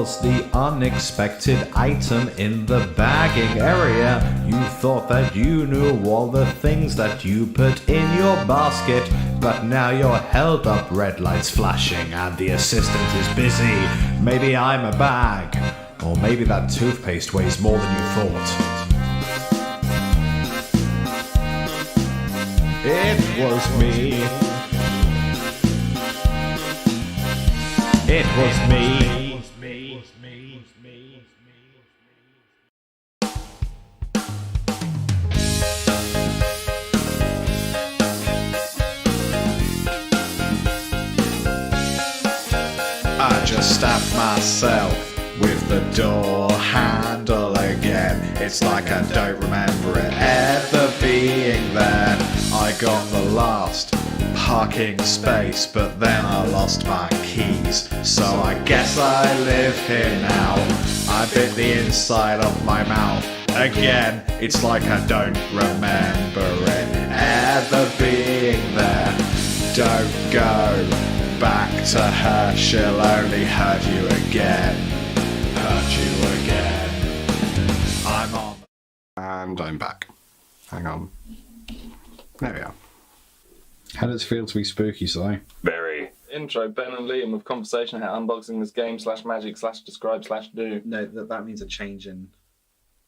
was the unexpected item in the bagging area. You thought that you knew all the things that you put in your basket, but now you're held up, red lights flashing, and the assistant is busy. Maybe I'm a bag, or maybe that toothpaste weighs more than you thought. It was me. It was me. I just stabbed myself with the door handle again. It's like I don't remember it ever being there. I got the last parking space, but then I lost my keys. So I guess I live here now. I bit the inside of my mouth again. It's like I don't remember it ever being there. Don't go back to her, she'll only hurt you again. Hurt you again. I'm on. And I'm back. Hang on. There we are. How does it feel to be spooky, Si? Very. Intro, Ben and Liam with conversation how unboxing this game /magic/describe/do. No, that means a change in...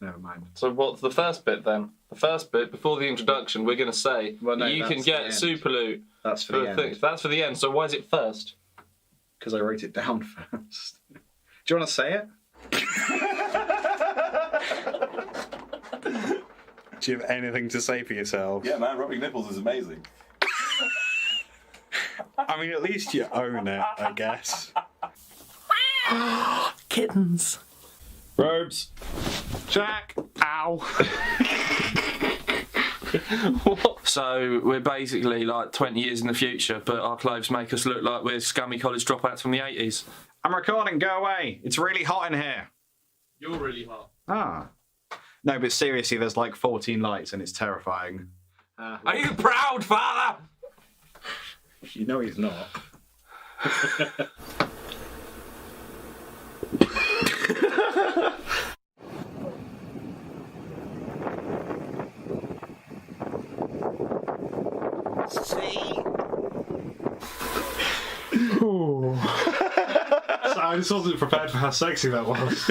Never mind. So what's the first bit then? The first bit, before the introduction, we're going to say Well, no, you can that's get the super loot. That's for the end. That's for the end, so why is it first? Because I wrote it down first. Do you want to say it? Do you have anything to say for yourself? Yeah, man, rubbing nipples is amazing. I mean, at least you own it, I guess. Kittens. Robes. Jack. Ow. So we're basically like 20 years in the future, but our clothes make us look like we're scummy college dropouts from the 80s. I'm recording, go away. It's really hot in here. You're really hot. Ah. No, but seriously, there's like 14 lights and it's terrifying. Are you proud, father? You know he's not. So I just wasn't prepared for how sexy that was.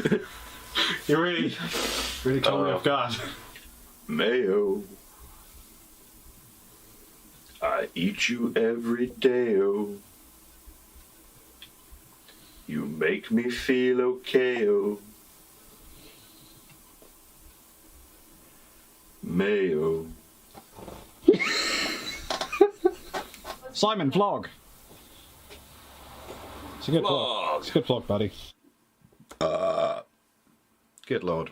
You really caught me off guard. Mayo. I eat you every day, oh. You make me feel okay, oh. Mayo. Simon, vlog. It's a good vlog. It's a good vlog, buddy. Good lord.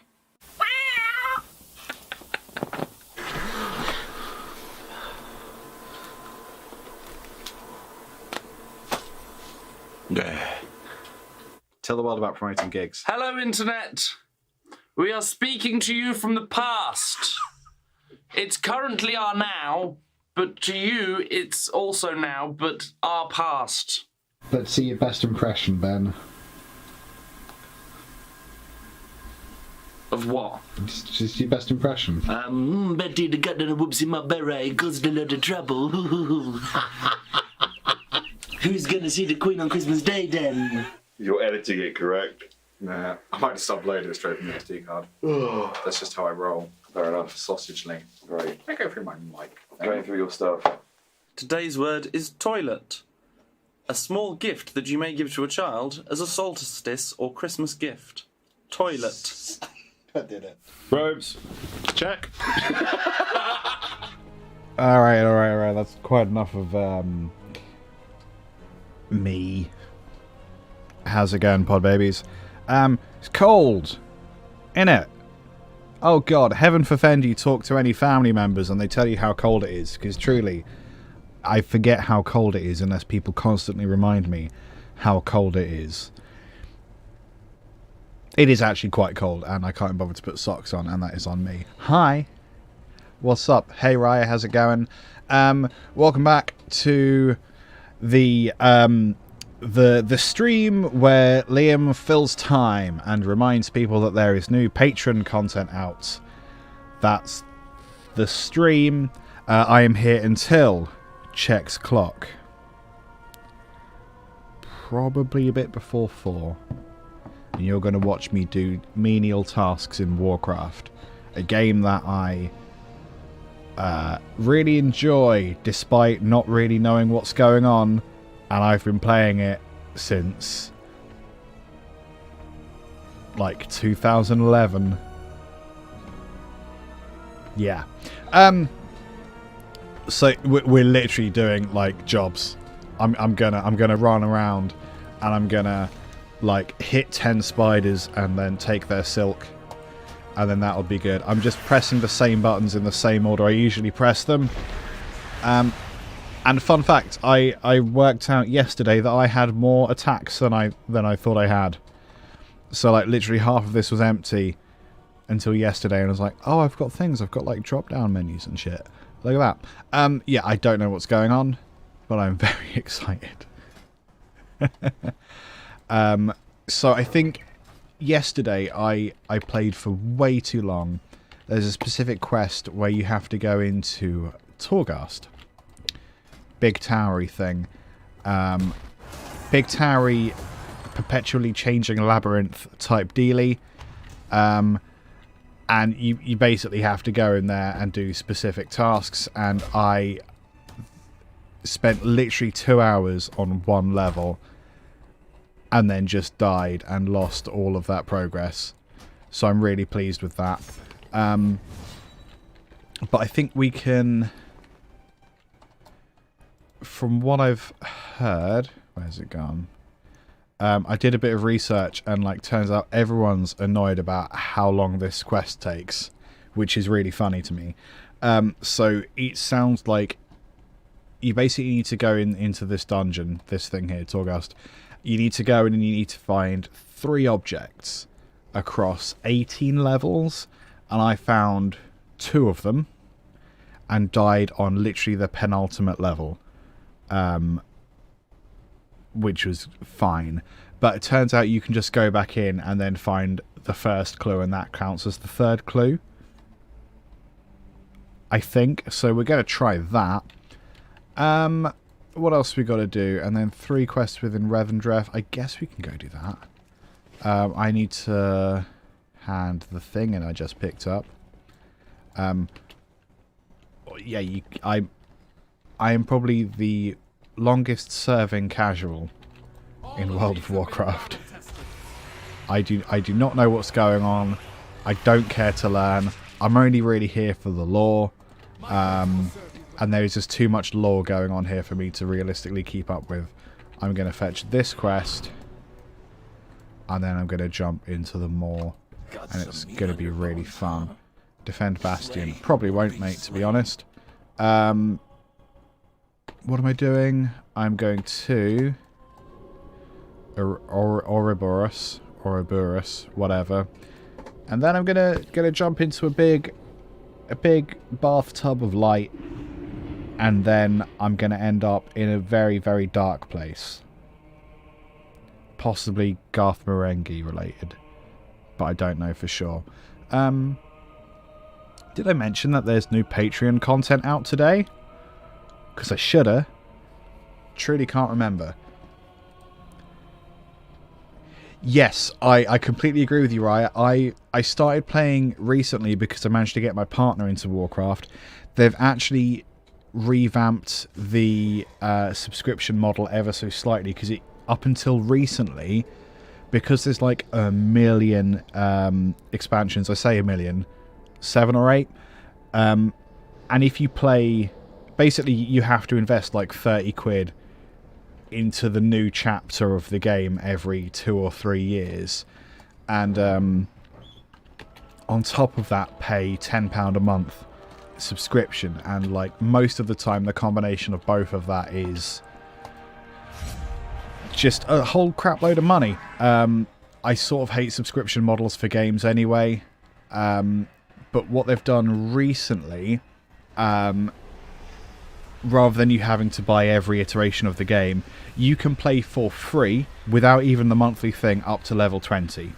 Tell the world about promoting gigs. Hello, Internet. We are speaking to you from the past. It's currently our now, but to you, it's also now, but our past. Let's see your best impression, Ben. Of what? Just your best impression. Betty the got the whoops in my beret, caused a lot of trouble. Who's gonna see the Queen on Christmas Day then? You're editing it correct. Nah, I might just upload it straight from the SD card. That's just how I roll. Fair enough. Sausage link. Great. I go through my mic. Going through your stuff. Today's word is toilet. A small gift that you may give to a child as a solstice or Christmas gift. Toilet. I did it. Robes. Check. Alright. That's quite enough of, me. How's it going, pod babies? It's cold. Innit? Oh god, heaven forfend you talk to any family members and they tell you how cold it is, because truly, I forget how cold it is unless people constantly remind me how cold it is. It is actually quite cold, and I can't bother to put socks on, and that is on me. Hi. What's up? Hey, Raya, how's it going? Welcome back to the the stream where Liam fills time and reminds people that there is new patron content out. That's the stream. I am here until checks clock. Probably a bit before 4. And you're going to watch me do menial tasks in Warcraft. A game that I really enjoy despite not really knowing what's going on. And I've been playing it since like 2011. Yeah. So we're literally doing like jobs. I'm gonna run around and I'm gonna like hit 10 spiders and then take their silk, and then that'll be good. I'm just pressing the same buttons in the same order I usually press them. And fun fact, I worked out yesterday that I had more attacks than I thought I had. So like literally half of this was empty until yesterday, and I was like, oh, I've got things. I've got like drop down menus and shit. Look at that. Yeah, I don't know what's going on, but I'm very excited. So I think yesterday I played for way too long. There's a specific quest where you have to go into Torghast. Big towery thing. Big towery, perpetually changing labyrinth type dealy. And you basically have to go in there and do specific tasks, and I spent literally 2 hours on one level and then just died and lost all of that progress. So I'm really pleased with that. But I think we can, from what I've heard, where's it gone? I did a bit of research, and like turns out everyone's annoyed about how long this quest takes, which is really funny to me. So it sounds like you basically need to go into this dungeon, this thing here, Torghast. You need to go in and you need to find 3 objects across 18 levels, and I found 2 of them and died on literally the penultimate level. Which was fine, but it turns out you can just go back in and then find the first clue, and that counts as the 3rd clue, I think. So we're going to try that. What else we got to do? And then 3 quests within Revendreth. I guess we can go do that. I need to hand the thing in I just picked up. Yeah, I am probably the longest serving casual in World of Warcraft. I do not know what's going on. I don't care to learn. I'm only really here for the lore. And there is just too much lore going on here for me to realistically keep up with. I'm going to fetch this quest, and then I'm going to jump into the maw, and it's going to be really fun. Defend Bastion. Probably won't, mate, to be honest. What am I doing? I'm going to Ouroboros, whatever, and then I'm gonna jump into a big bathtub of light, and then I'm gonna end up in a very, very dark place, possibly Garth Marenghi related, but I don't know for sure. Did I mention that there's new Patreon content out today? Because I shoulda. Truly can't remember. Yes, I completely agree with you, Raya. I started playing recently because I managed to get my partner into Warcraft. They've actually revamped the subscription model ever so slightly, because up until recently, because there's like a million expansions, I say a million, 7 or 8, and if you play, basically you have to invest like 30 quid into the new chapter of the game every 2 or 3 years, and on top of that pay £10 a month subscription, and like most of the time the combination of both of that is just a whole crap load of money. I sort of hate subscription models for games anyway, but what they've done recently rather than you having to buy every iteration of the game, you can play for free without even the monthly thing up to level 20.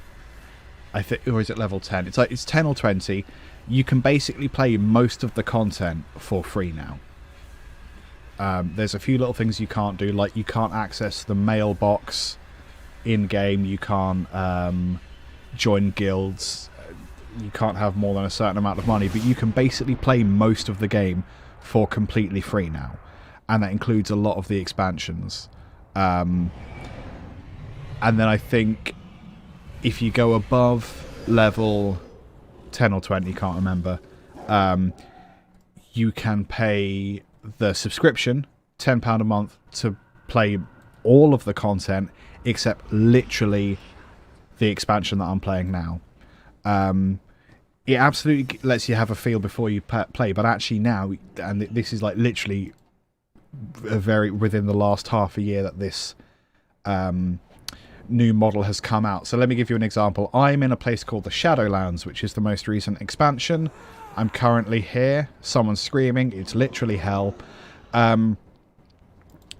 I think, or is it level 10? It's 10 or 20. You can basically play most of the content for free now. There's a few little things you can't do, like you can't access the mailbox in-game, you can't join guilds, you can't have more than a certain amount of money, but you can basically play most of the game for completely free now. And that includes a lot of the expansions. And then I think if you go above level 10 or 20, can't remember, you can pay the subscription, £10 a month, to play all of the content except literally the expansion that I'm playing now. It absolutely lets you have a feel before you play, but actually now, and this is like literally within the last half a year that this new model has come out. So let me give you an example. I'm in a place called the Shadowlands, which is the most recent expansion. I'm currently here. Someone's screaming. It's literally hell. And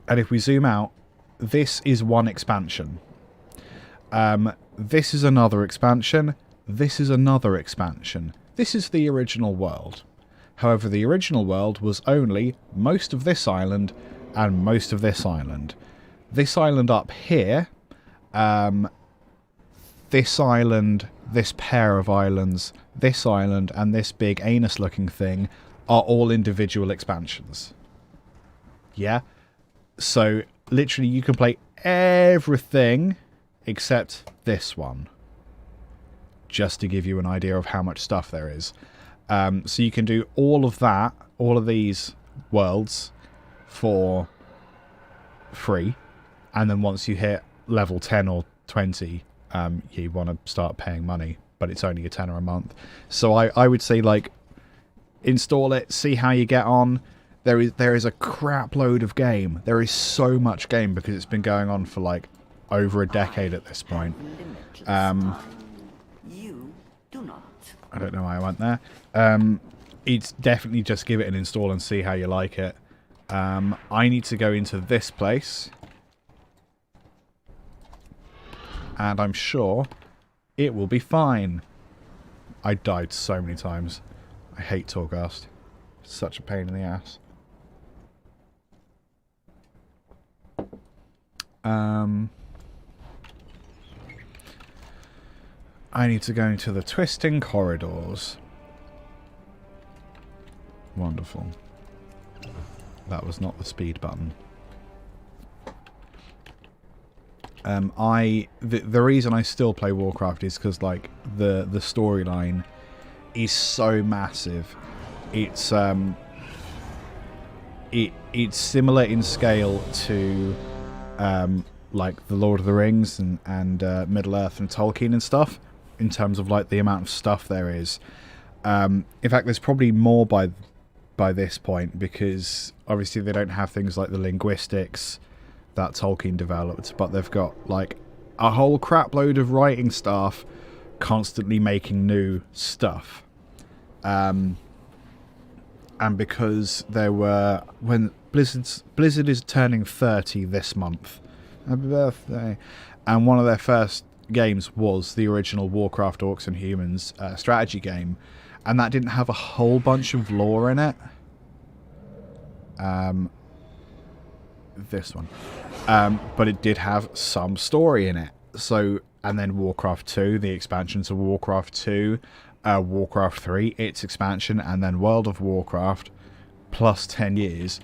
if we zoom out, this is one expansion. This is another expansion. This is another expansion. This is the original world. However, the original world was only most of this island and most of this island. This island up here, this island, this pair of islands, this island, and this big anus-looking thing are all individual expansions. Yeah? So, literally, you can play everything except this one. Just to give you an idea of how much stuff there is. So you can do all of that, all of these worlds, for free. And then once you hit level 10 or 20, you want to start paying money. But it's only a tenner a month. So I would say, like, install it, see how you get on. There is a crap load of game. There is so much game because it's been going on for, like, over a decade at this point. I don't know why I went there. It's definitely just give it an install and see how you like it. I need to go into this place. And I'm sure it will be fine. I died so many times. I hate Torghast. It's such a pain in the ass. I need to go into the twisting corridors. Wonderful. That was not the speed button. The reason I still play Warcraft is because, like, the storyline is so massive. It's it's similar in scale to like the Lord of the Rings and Middle Earth and Tolkien and stuff, in terms of, like, the amount of stuff there is. In fact, there's probably more by this point, because obviously they don't have things like the linguistics that Tolkien developed, but they've got, like, a whole crap load of writing staff constantly making new stuff. And because there were, when Blizzard is turning 30 this month, happy birthday, and one of their first games was the original Warcraft Orcs and Humans strategy game, and that didn't have a whole bunch of lore in it. This one. But it did have some story in it. So, and then Warcraft 2, the expansion to Warcraft 2, Warcraft 3, its expansion, and then World of Warcraft, plus 10 years,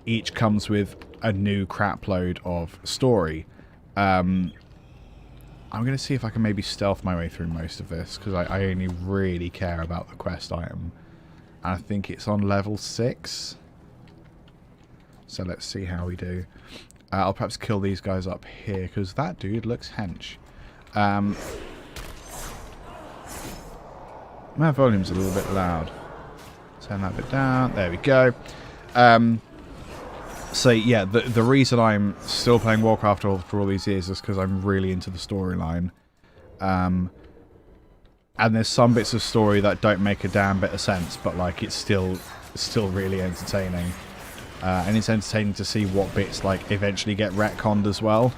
each comes with a new crapload of story. I'm going to see if I can maybe stealth my way through most of this, because I only really care about the quest item. And I think it's on level 6. So let's see how we do. I'll perhaps kill these guys up here, because that dude looks hench. My volume's a little bit loud. Turn that bit down. There we go. So yeah, the reason I'm still playing Warcraft for all these years is because I'm really into the storyline. And there's some bits of story that don't make a damn bit of sense, but, like, it's still really entertaining. And it's entertaining to see what bits like eventually get retconned as well.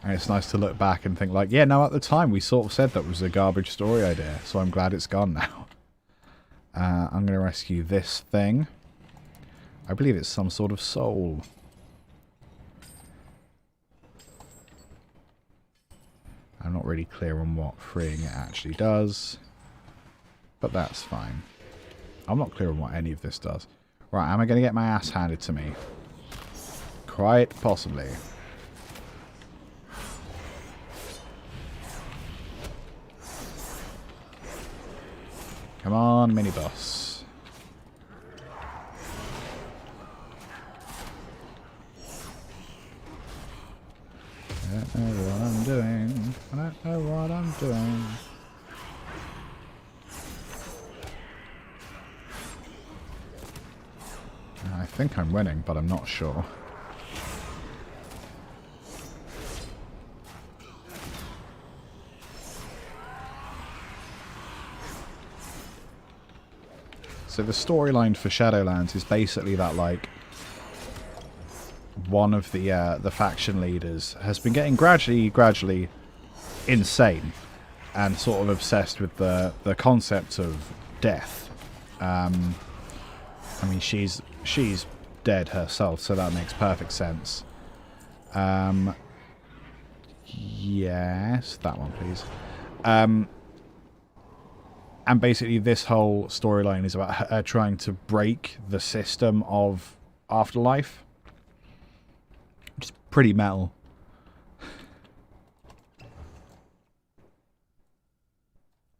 And it's nice to look back and think like, yeah, no, at the time we sort of said that was a garbage story idea, so I'm glad it's gone now. I'm going to rescue this thing. I believe it's some sort of soul. I'm not really clear on what freeing it actually does, but that's fine. I'm not clear on what any of this does. Right, am I going to get my ass handed to me? Quite possibly. Come on, mini-boss. I don't know what I'm doing. I don't know what I'm doing. I think I'm winning, but I'm not sure. So the storyline for Shadowlands is basically that, like, one of the faction leaders has been getting gradually insane and sort of obsessed with the concept of death. I mean, she's dead herself, so that makes perfect sense. Yes, that one, please. And basically this whole storyline is about her trying to break the system of Afterlife. Which is pretty metal.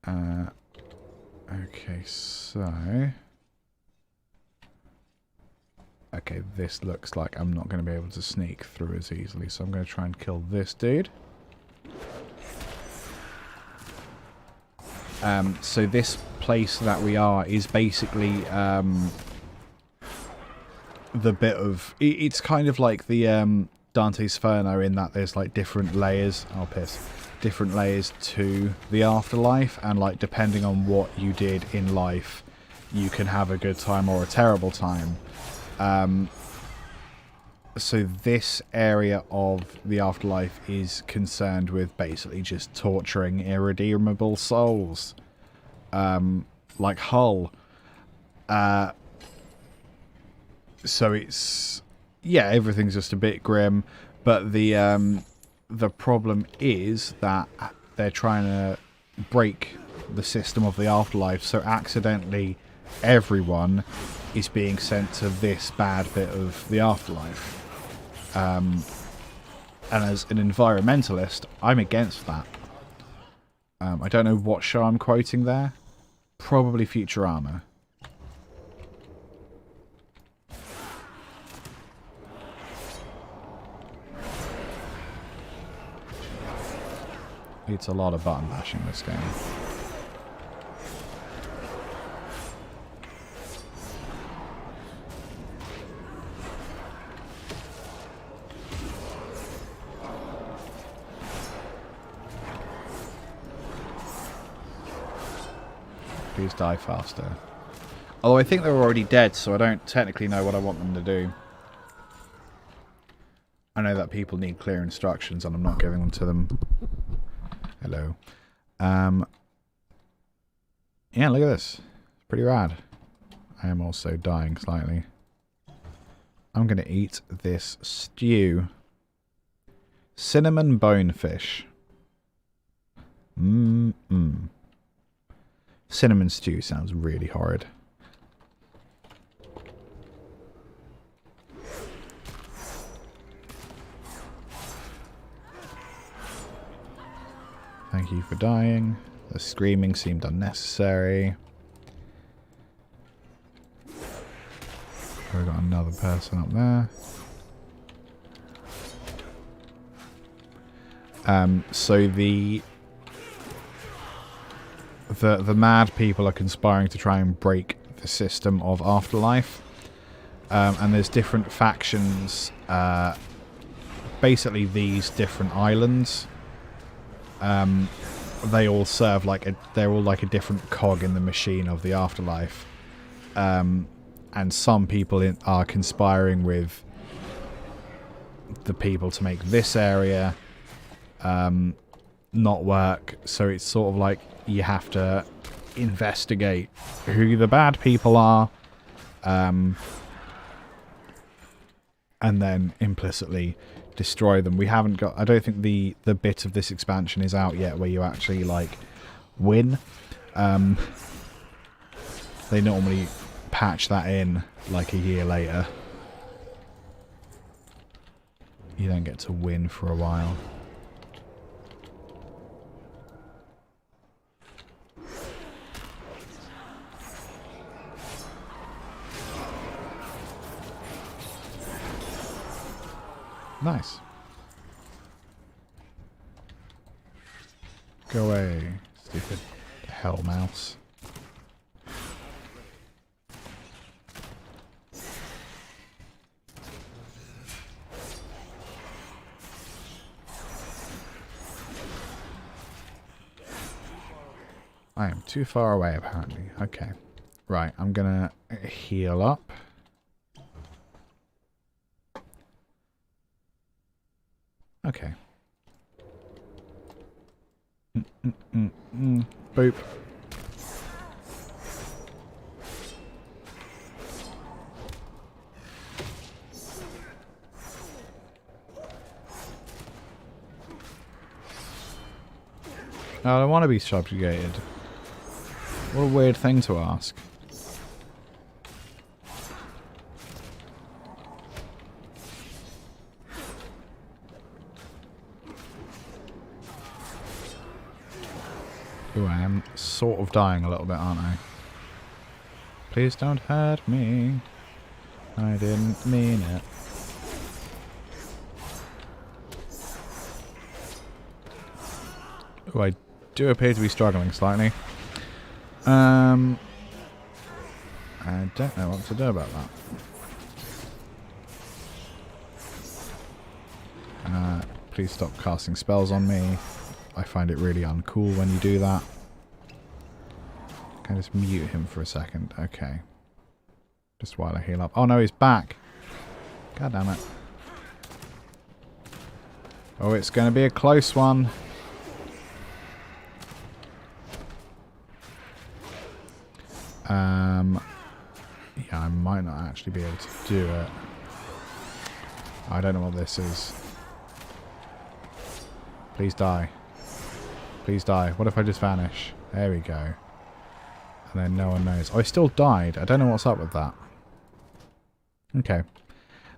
Okay, so... Okay, this looks like I'm not going to be able to sneak through as easily, so I'm going to try and kill this dude. So this place that we are is basically the bit of... It's kind of like the Dante's Inferno in that there's like different layers. Oh, piss. Different layers to the afterlife, and like depending on what you did in life, you can have a good time or a terrible time. So this area of the afterlife is concerned with basically just torturing irredeemable souls. Like Hull. So it's... Yeah, everything's just a bit grim, but the problem is that they're trying to break the system of the afterlife, so accidentally everyone is being sent to this bad bit of the afterlife. And as an environmentalist, I'm against that. I don't know what show I'm quoting there. Probably Futurama. It's a lot of button bashing this game. Please die faster. Although I think they're already dead, so I don't technically know what I want them to do. I know that people need clear instructions, and I'm not giving them to them. Hello. Yeah, look at this. It's pretty rad. I am also dying slightly. I'm going to eat this stew. Cinnamon bonefish. Mmm. Cinnamon stew sounds really horrid. Thank you for dying. The screaming seemed unnecessary. We've got another person up there. So the mad people are conspiring to try and break the system of Afterlife. And there's different factions. Basically these different islands. They all serve like they're all like a different cog in the machine of the afterlife. and some people are conspiring with the people to make this area not work. So it's sort of like you have to investigate who the bad people are, and then implicitly destroy them. We haven't got... I don't think the bit of this expansion is out yet where you actually, like, win. They normally patch that in, like, a year later. You don't get to win for a while. Nice. Go away, stupid hell mouse. I am too far away, apparently. Okay. Right, I'm gonna heal up. Okay. Boop. I don't want to be subjugated. What a weird thing to ask. Ooh, I am sort of dying a little bit, aren't I? Please don't hurt me. I didn't mean it. Ooh, I do appear to be struggling slightly. I don't know what to do about that. Please stop casting spells on me. I find it really uncool when you do that. Can I just mute him for a second? Okay. Just while I heal up. Oh no, he's back! God damn it. Oh, it's going to be a close one. Yeah, I might not actually be able to do it. I don't know what this is. Please die. Please die. What if I just vanish? There we go. And then no one knows. Oh, I still died. I don't know what's up with that. Okay.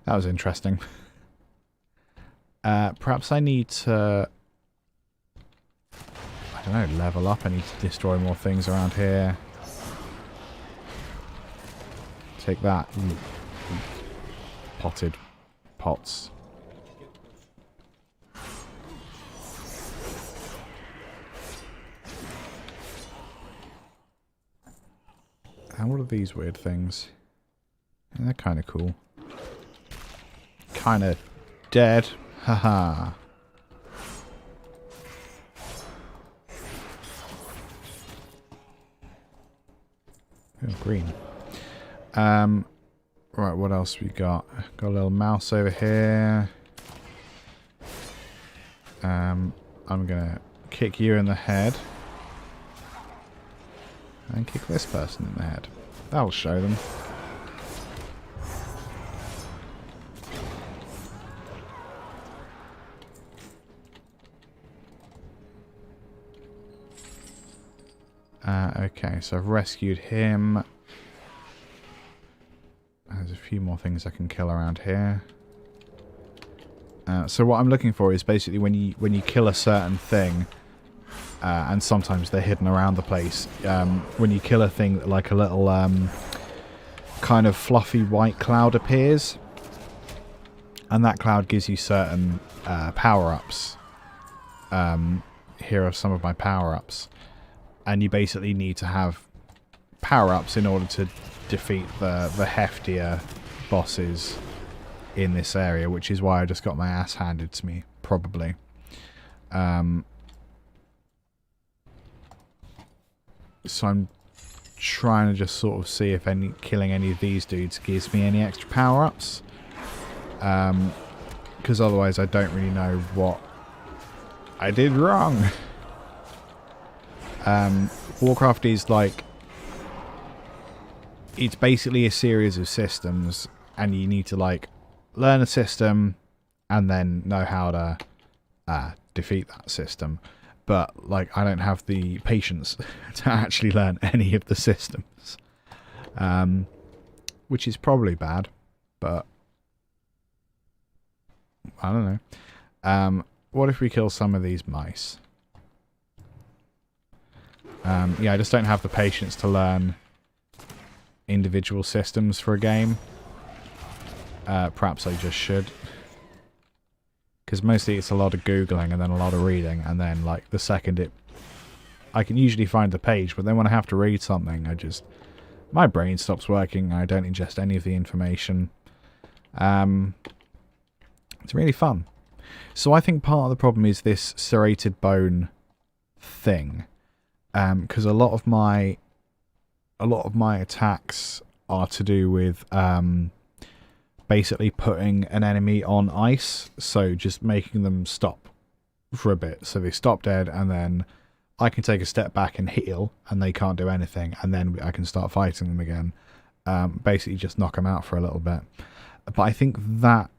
That was interesting. Perhaps I need to... I don't know, level up. I need to destroy more things around here. Take that. Potted pots. And what are these weird things? Yeah, they're kind of cool. Kind of dead. Haha. Oh, green. Right, what else we got? Got a little mouse over here. I'm gonna kick you in the head. And kick this person in the head. That'll show them. Okay, so I've rescued him. There's a few more things I can kill around here. So what I'm looking for is basically when you kill a certain thing, and sometimes they're hidden around the place. When you kill a thing, like a little kind of fluffy white cloud appears, and that cloud gives you certain power-ups. Here are some of my power-ups, and you basically need to have power-ups in order to defeat the heftier bosses in this area, which is why I just got my ass handed to me, probably. So I'm trying to just sort of see if killing any of these dudes gives me any extra power-ups. Because otherwise I don't really know what I did wrong. Warcraft is like... It's basically a series of systems, and you need to like learn a system and then know how to defeat that system. But like I don't have the patience to actually learn any of the systems, which is probably bad, but I don't know. What if we kill some of these mice? Yeah, I just don't have the patience to learn individual systems for a game. Perhaps I just should. Because mostly it's a lot of Googling and then a lot of reading, and then like the second I can usually find the page, but then when I have to read something, my brain stops working, I don't ingest any of the information. It's really fun. So I think part of the problem is this serrated bone thing. Because a lot of my attacks are to do with basically putting an enemy on ice, so just making them stop for a bit. So they stop dead, and then I can take a step back and heal, and they can't do anything, and then I can start fighting them again. Basically just knock them out for a little bit. But I think that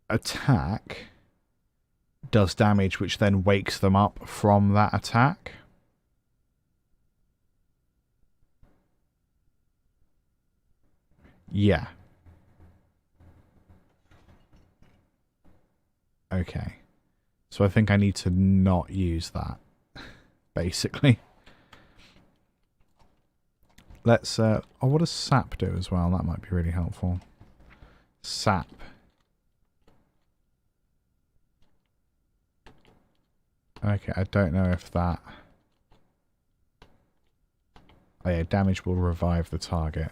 attack does damage which then wakes them up from that attack. Yeah. Okay. So I think I need to not use that, basically. Let's, oh, what does sap do as well? That might be really helpful. Sap. Okay, I don't know if that... Oh yeah, damage will revive the target.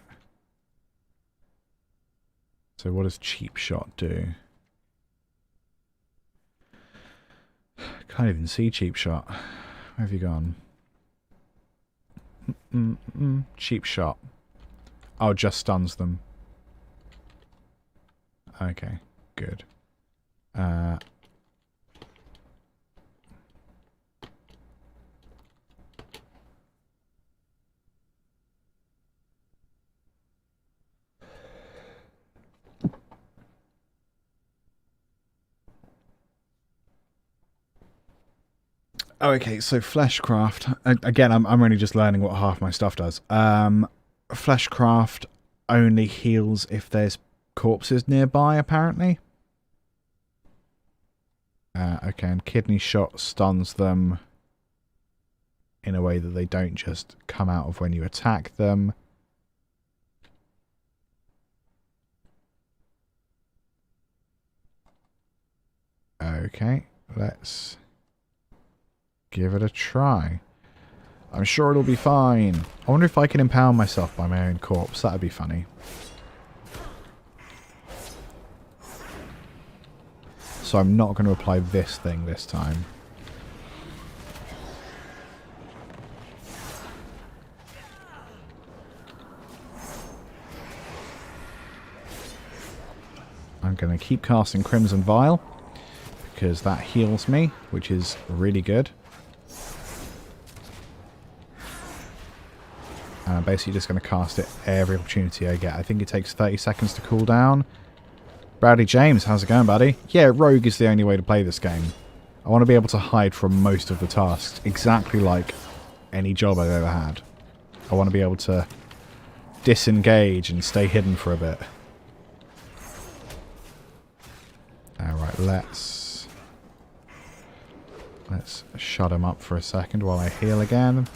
So what does cheap shot do? Can't even see cheap shot. Where have you gone? Cheap shot. Oh, just stuns them. Okay, good. Okay, so Fleshcraft. Again, I'm only just learning what half my stuff does. Fleshcraft only heals if there's corpses nearby, apparently. Okay, and Kidney Shot stuns them in a way that they don't just come out of when you attack them. Okay, let's give it a try. I'm sure it'll be fine. I wonder if I can empower myself by my own corpse. That'd be funny. So I'm not going to apply this thing this time. I'm going to keep casting Crimson Vial, because that heals me, which is really good. And I'm basically just going to cast it every opportunity I get. I think it takes 30 seconds to cool down. Bradley James, how's it going, buddy? Yeah, Rogue is the only way to play this game. I want to be able to hide from most of the tasks, exactly like any job I've ever had. I want to be able to disengage and stay hidden for a bit. Alright, let's shut him up for a second while I heal again.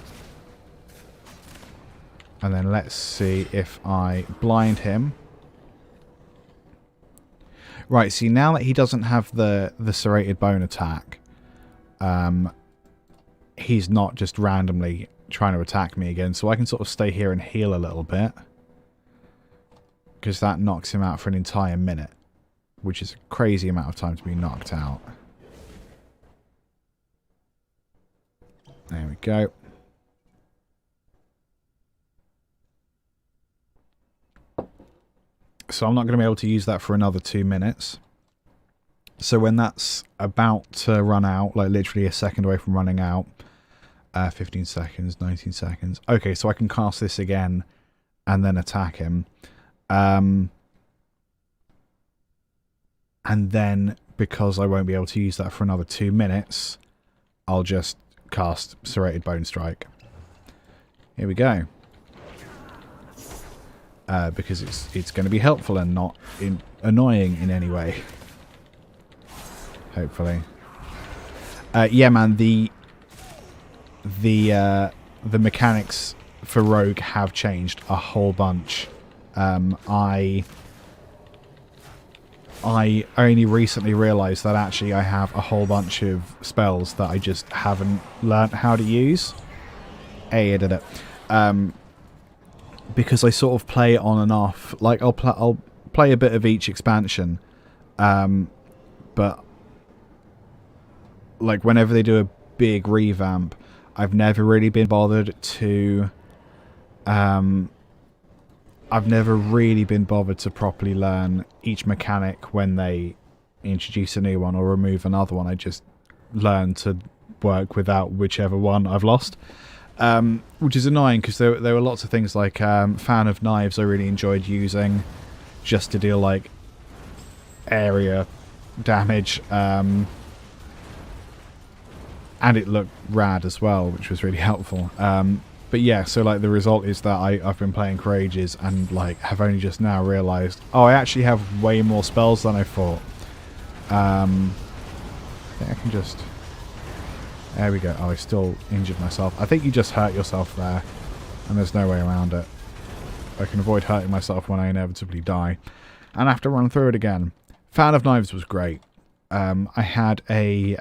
And then let's see if I blind him. Right, see, now that he doesn't have the serrated bone attack, he's not just randomly trying to attack me again, so I can sort of stay here and heal a little bit. Because that knocks him out for an entire minute, which is a crazy amount of time to be knocked out. There we go. So I'm not going to be able to use that for another 2 minutes. So when that's about to run out, like literally a second away from running out, 15 seconds, 19 seconds. Okay, so I can cast this again and then attack him. And then, because I won't be able to use that for another 2 minutes, I'll just cast Serrated Bone Strike. Here we go. Because it's going to be helpful and not annoying in any way. Hopefully. Yeah, man, the mechanics for Rogue have changed a whole bunch. I only recently realised that actually I have a whole bunch of spells that I just haven't learnt how to use. Hey, I did it. Because I sort of play on and off. Like, I'll play a bit of each expansion. But like whenever they do a big revamp, I've never really been bothered to properly learn each mechanic when they introduce a new one or remove another one. I just learn to work without whichever one I've lost. Which is annoying because there were lots of things like Fan of Knives I really enjoyed using just to deal like area damage. And it looked rad as well, which was really helpful. But yeah, so like the result is that I've been playing for ages and like have only just now realised, oh, I actually have way more spells than I thought. I think I can just... There we go. Oh, I still injured myself. I think you just hurt yourself there, and there's no way around it. I can avoid hurting myself when I inevitably die. And I have to run through it again. Fan of Knives was great. I had a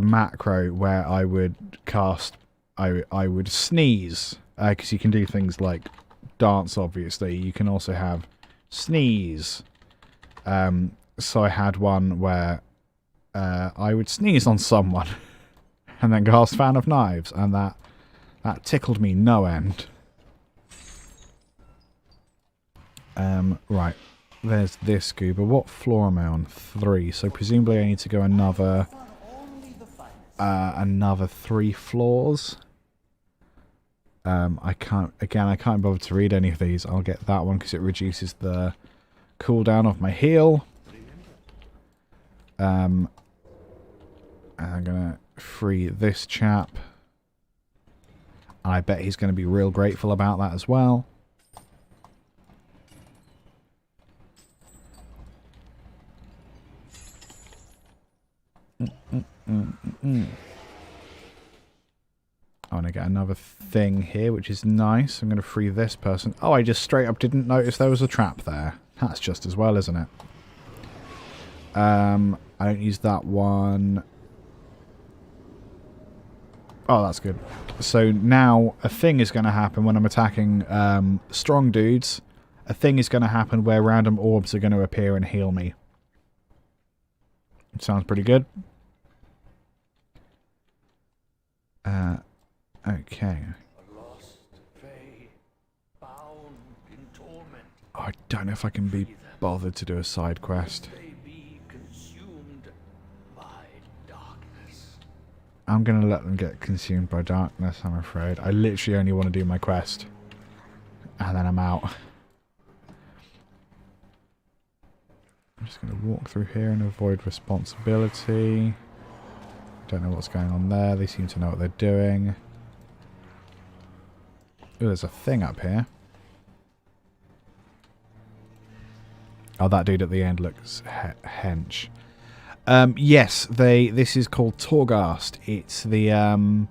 macro where I would cast... I would sneeze, because you can do things like dance, obviously. You can also have sneeze. So I had one where I would sneeze on someone and then cast Fan of Knives, and that tickled me no end. Right, there's this scuba. What floor am I on? 3, so presumably I need to go another 3 floors. I can't bother to read any of these. I'll get that one because it reduces the cooldown of my heal. I'm gonna free this chap. And I bet he's going to be real grateful about that as well. I want to get another thing here, which is nice. I'm going to free this person. Oh, I just straight up didn't notice there was a trap there. That's just as well, isn't it? I don't use that one. Oh, that's good. So now a thing is going to happen when I'm attacking strong dudes. A thing is going to happen where random orbs are going to appear and heal me. It sounds pretty good. Okay. Oh, I don't know if I can be bothered to do a side quest. I'm going to let them get consumed by darkness, I'm afraid. I literally only want to do my quest. And then I'm out. I'm just going to walk through here and avoid responsibility. Don't know what's going on there. They seem to know what they're doing. Ooh, there's a thing up here. Oh, that dude at the end looks hench. Yes, this is called Torghast. It's the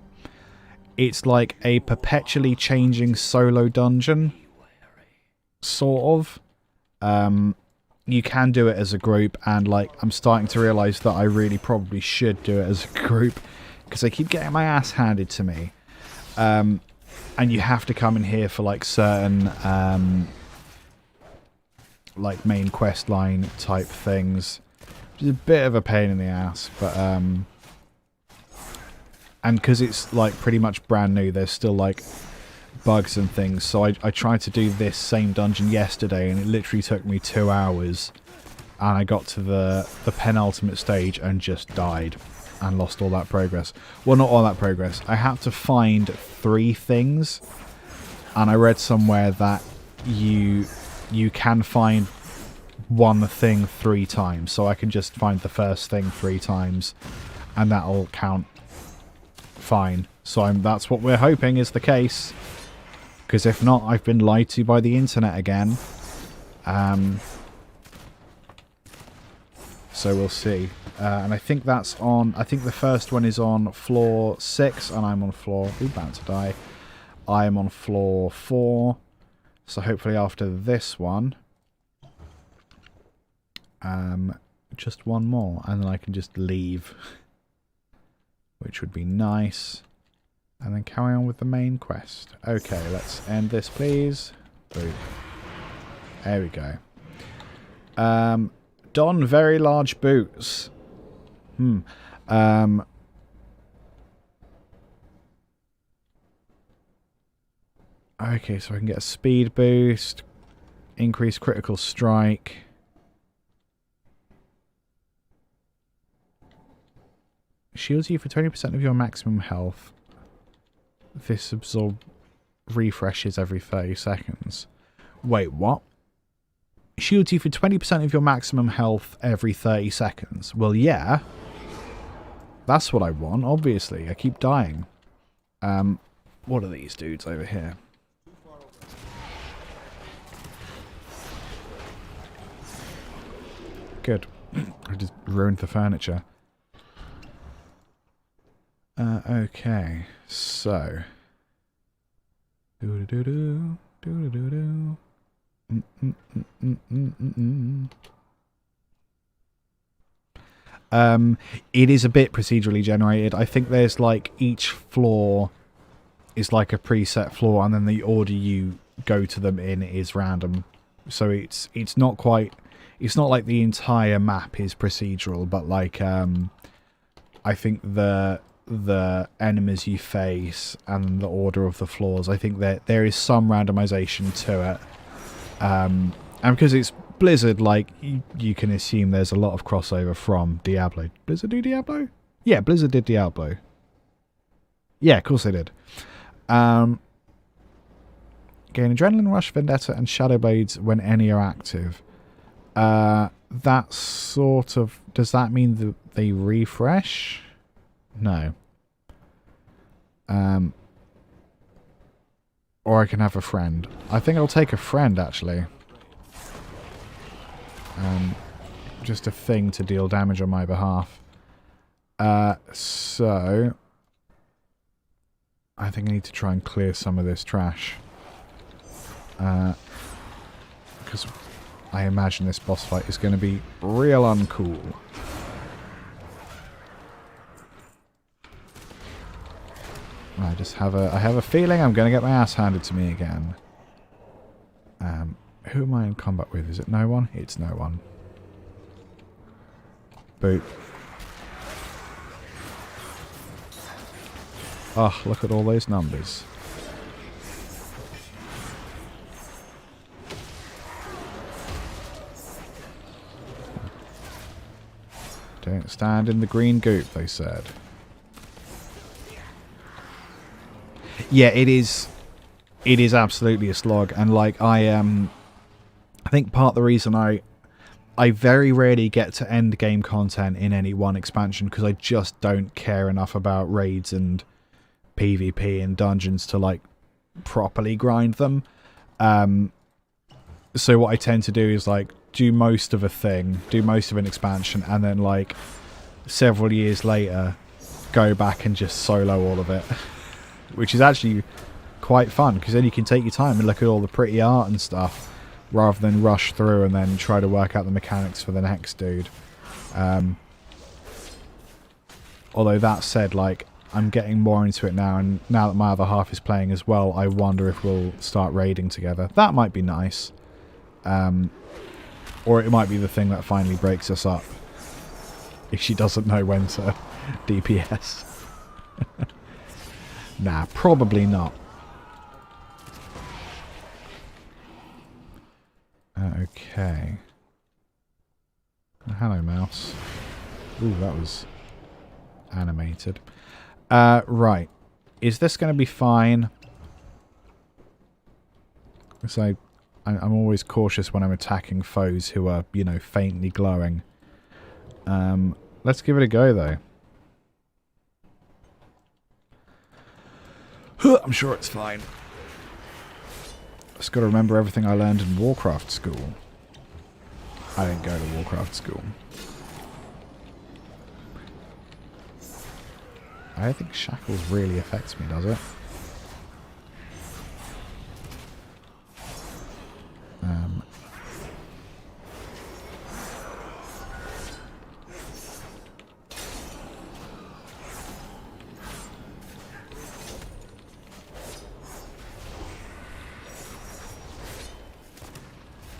it's like a perpetually changing solo dungeon, sort of. You can do it as a group, and like I'm starting to realise that I really probably should do it as a group because I keep getting my ass handed to me. And you have to come in here for like certain like main quest line type things. Which is a bit of a pain in the ass, but and because it's like pretty much brand new, there's still like bugs and things. So I tried to do this same dungeon yesterday, and it literally took me 2 hours. And I got to the penultimate stage and just died and lost all that progress. Well, not all that progress. I had to find 3 things, and I read somewhere that you can find one thing 3 times. So I can just find the first thing 3 times, and that'll count fine. So that's what we're hoping is the case. Because if not, I've been lied to by the internet again. So we'll see. And I think that's on... I think the first one is on floor 6, and I'm on floor... Ooh, about to die. I am on floor 4. So hopefully after this one... just one more, and then I can just leave. Which would be nice. And then carry on with the main quest. Okay, let's end this, please. Boom. There we go. Don very large boots. Okay, so I can get a speed boost. Increase critical strike. Shields you for 20% of your maximum health. This absorb refreshes every 30 seconds. Wait, what? Shields you for 20% of your maximum health every 30 seconds. Well, yeah. That's what I want, obviously. I keep dying. What are these dudes over here? Good. I just ruined the furniture. Okay, so it is a bit procedurally generated. I think there's like each floor is like a preset floor, and then the order you go to them in is random. So it's not quite. It's not like the entire map is procedural, but like I think the enemies you face and the order of the floors, I think that there is some randomization to it. And because it's Blizzard, like, you can assume there's a lot of crossover from Diablo. Blizzard do Diablo? Yeah, Blizzard did Diablo. Yeah, of course they did. Gain Adrenaline Rush, Vendetta, and Shadow Blades when any are active. That sort of... Does that mean that they refresh? No. Or I can have a friend. I think I'll take a friend, actually. Just a thing to deal damage on my behalf. So... I think I need to try and clear some of this trash. Because I imagine this boss fight is going to be real uncool. I have a feeling I'm going to get my ass handed to me again. Who am I in combat with? Is it no one? It's no one. Boot. Oh, look at all those numbers. Don't stand in the green goop, they said. Yeah, it is absolutely a slog, and like I think part of the reason I very rarely get to end game content in any one expansion because I just don't care enough about raids and PvP and dungeons to like properly grind them. So what I tend to do is like do most of a thing, do most of an expansion, and then like several years later go back and just solo all of it. Which is actually quite fun, because then you can take your time and look at all the pretty art and stuff, rather than rush through and then try to work out the mechanics for the next dude. Although that said, like, I'm getting more into it now, and now that my other half is playing as well, I wonder if we'll start raiding together. That might be nice. Or it might be the thing that finally breaks us up, if she doesn't know when to DPS. Nah, probably not. Okay. Hello, mouse. Ooh, that was animated. Right. Is this going to be fine? Because I'm always cautious when I'm attacking foes who are, you know, faintly glowing. Let's give it a go, though. I'm sure it's fine. Just got to remember everything I learned in Warcraft school. I didn't go to Warcraft school. I don't think Shackles really affects me, does it?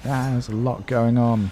There's a lot going on.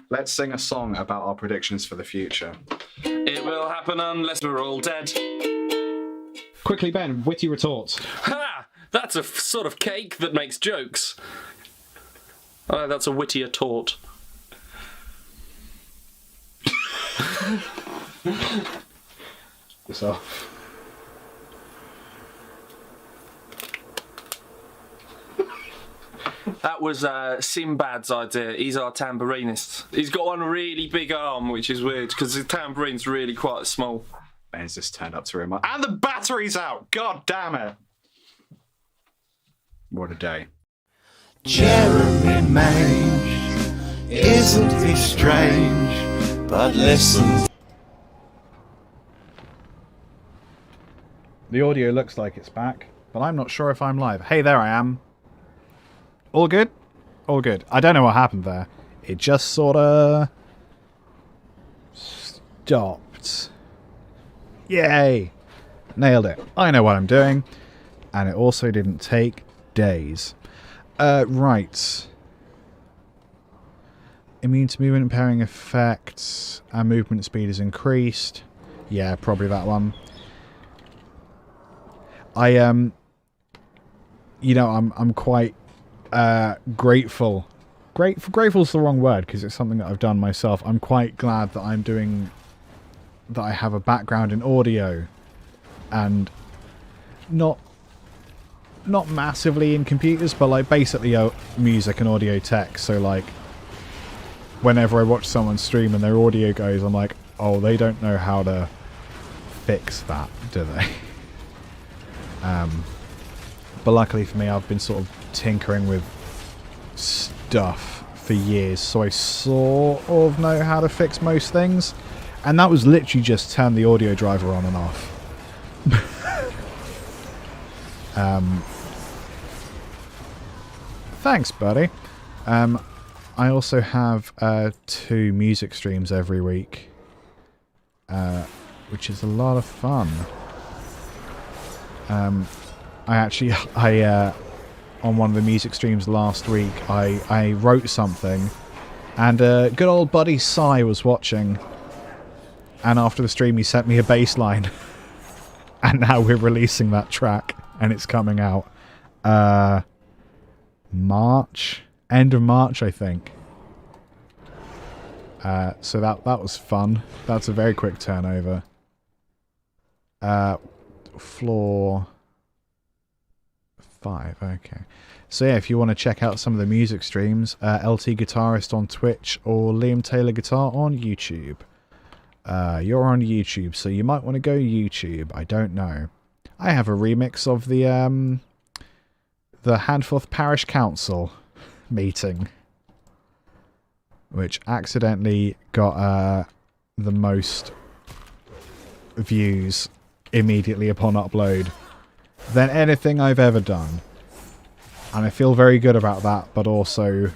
Let's sing a song about our predictions for the future. It will happen unless we're all dead. Quickly, Ben, witty retort. Ha! That's a sort of cake that makes jokes. Oh, that's a wittier tort. So, That was Sinbad's idea. He's our tambourinist. He's got one really big arm, which is weird, because his tambourine's really quite small. Ben's just turned up to remote. And the battery's out! God damn it! What a day. Jeremy Mange, isn't he strange? But listen. The audio looks like it's back, but I'm not sure if I'm live. Hey, there I am. All good? All good. I don't know what happened there. It just sort of stopped. Yay! Nailed it. I know what I'm doing. And it also didn't take days. Right. Immune to movement impairing effects. Our movement speed is increased. Yeah, probably that one. I'm quite grateful. Grateful's the wrong word because it's something that I've done myself. I'm quite glad that I have a background in audio and not massively in computers, but like basically music and audio tech. So like whenever I watch someone stream and their audio goes, I'm like, oh, they don't know how to fix that, do they? But luckily for me, I've been sort of tinkering with stuff for years, so I sort of know how to fix most things. And that was literally just turn the audio driver on and off. Thanks, buddy. I also have 2 music streams every week, which is a lot of fun. I on one of the music streams last week, I wrote something, and good old buddy Sai was watching, and after the stream he sent me a bass line, and now we're releasing that track, and it's coming out March End of March, I think. So that was fun. That's a very quick turnover. Floor 5, okay. So yeah, if you want to check out some of the music streams, LT Guitarist on Twitch or Liam Taylor Guitar on YouTube. You're on YouTube, so you might want to go YouTube. I don't know. I have a remix of the Handforth Parish Council meeting, which accidentally got the most views immediately upon upload than anything I've ever done. And I feel very good about that, but also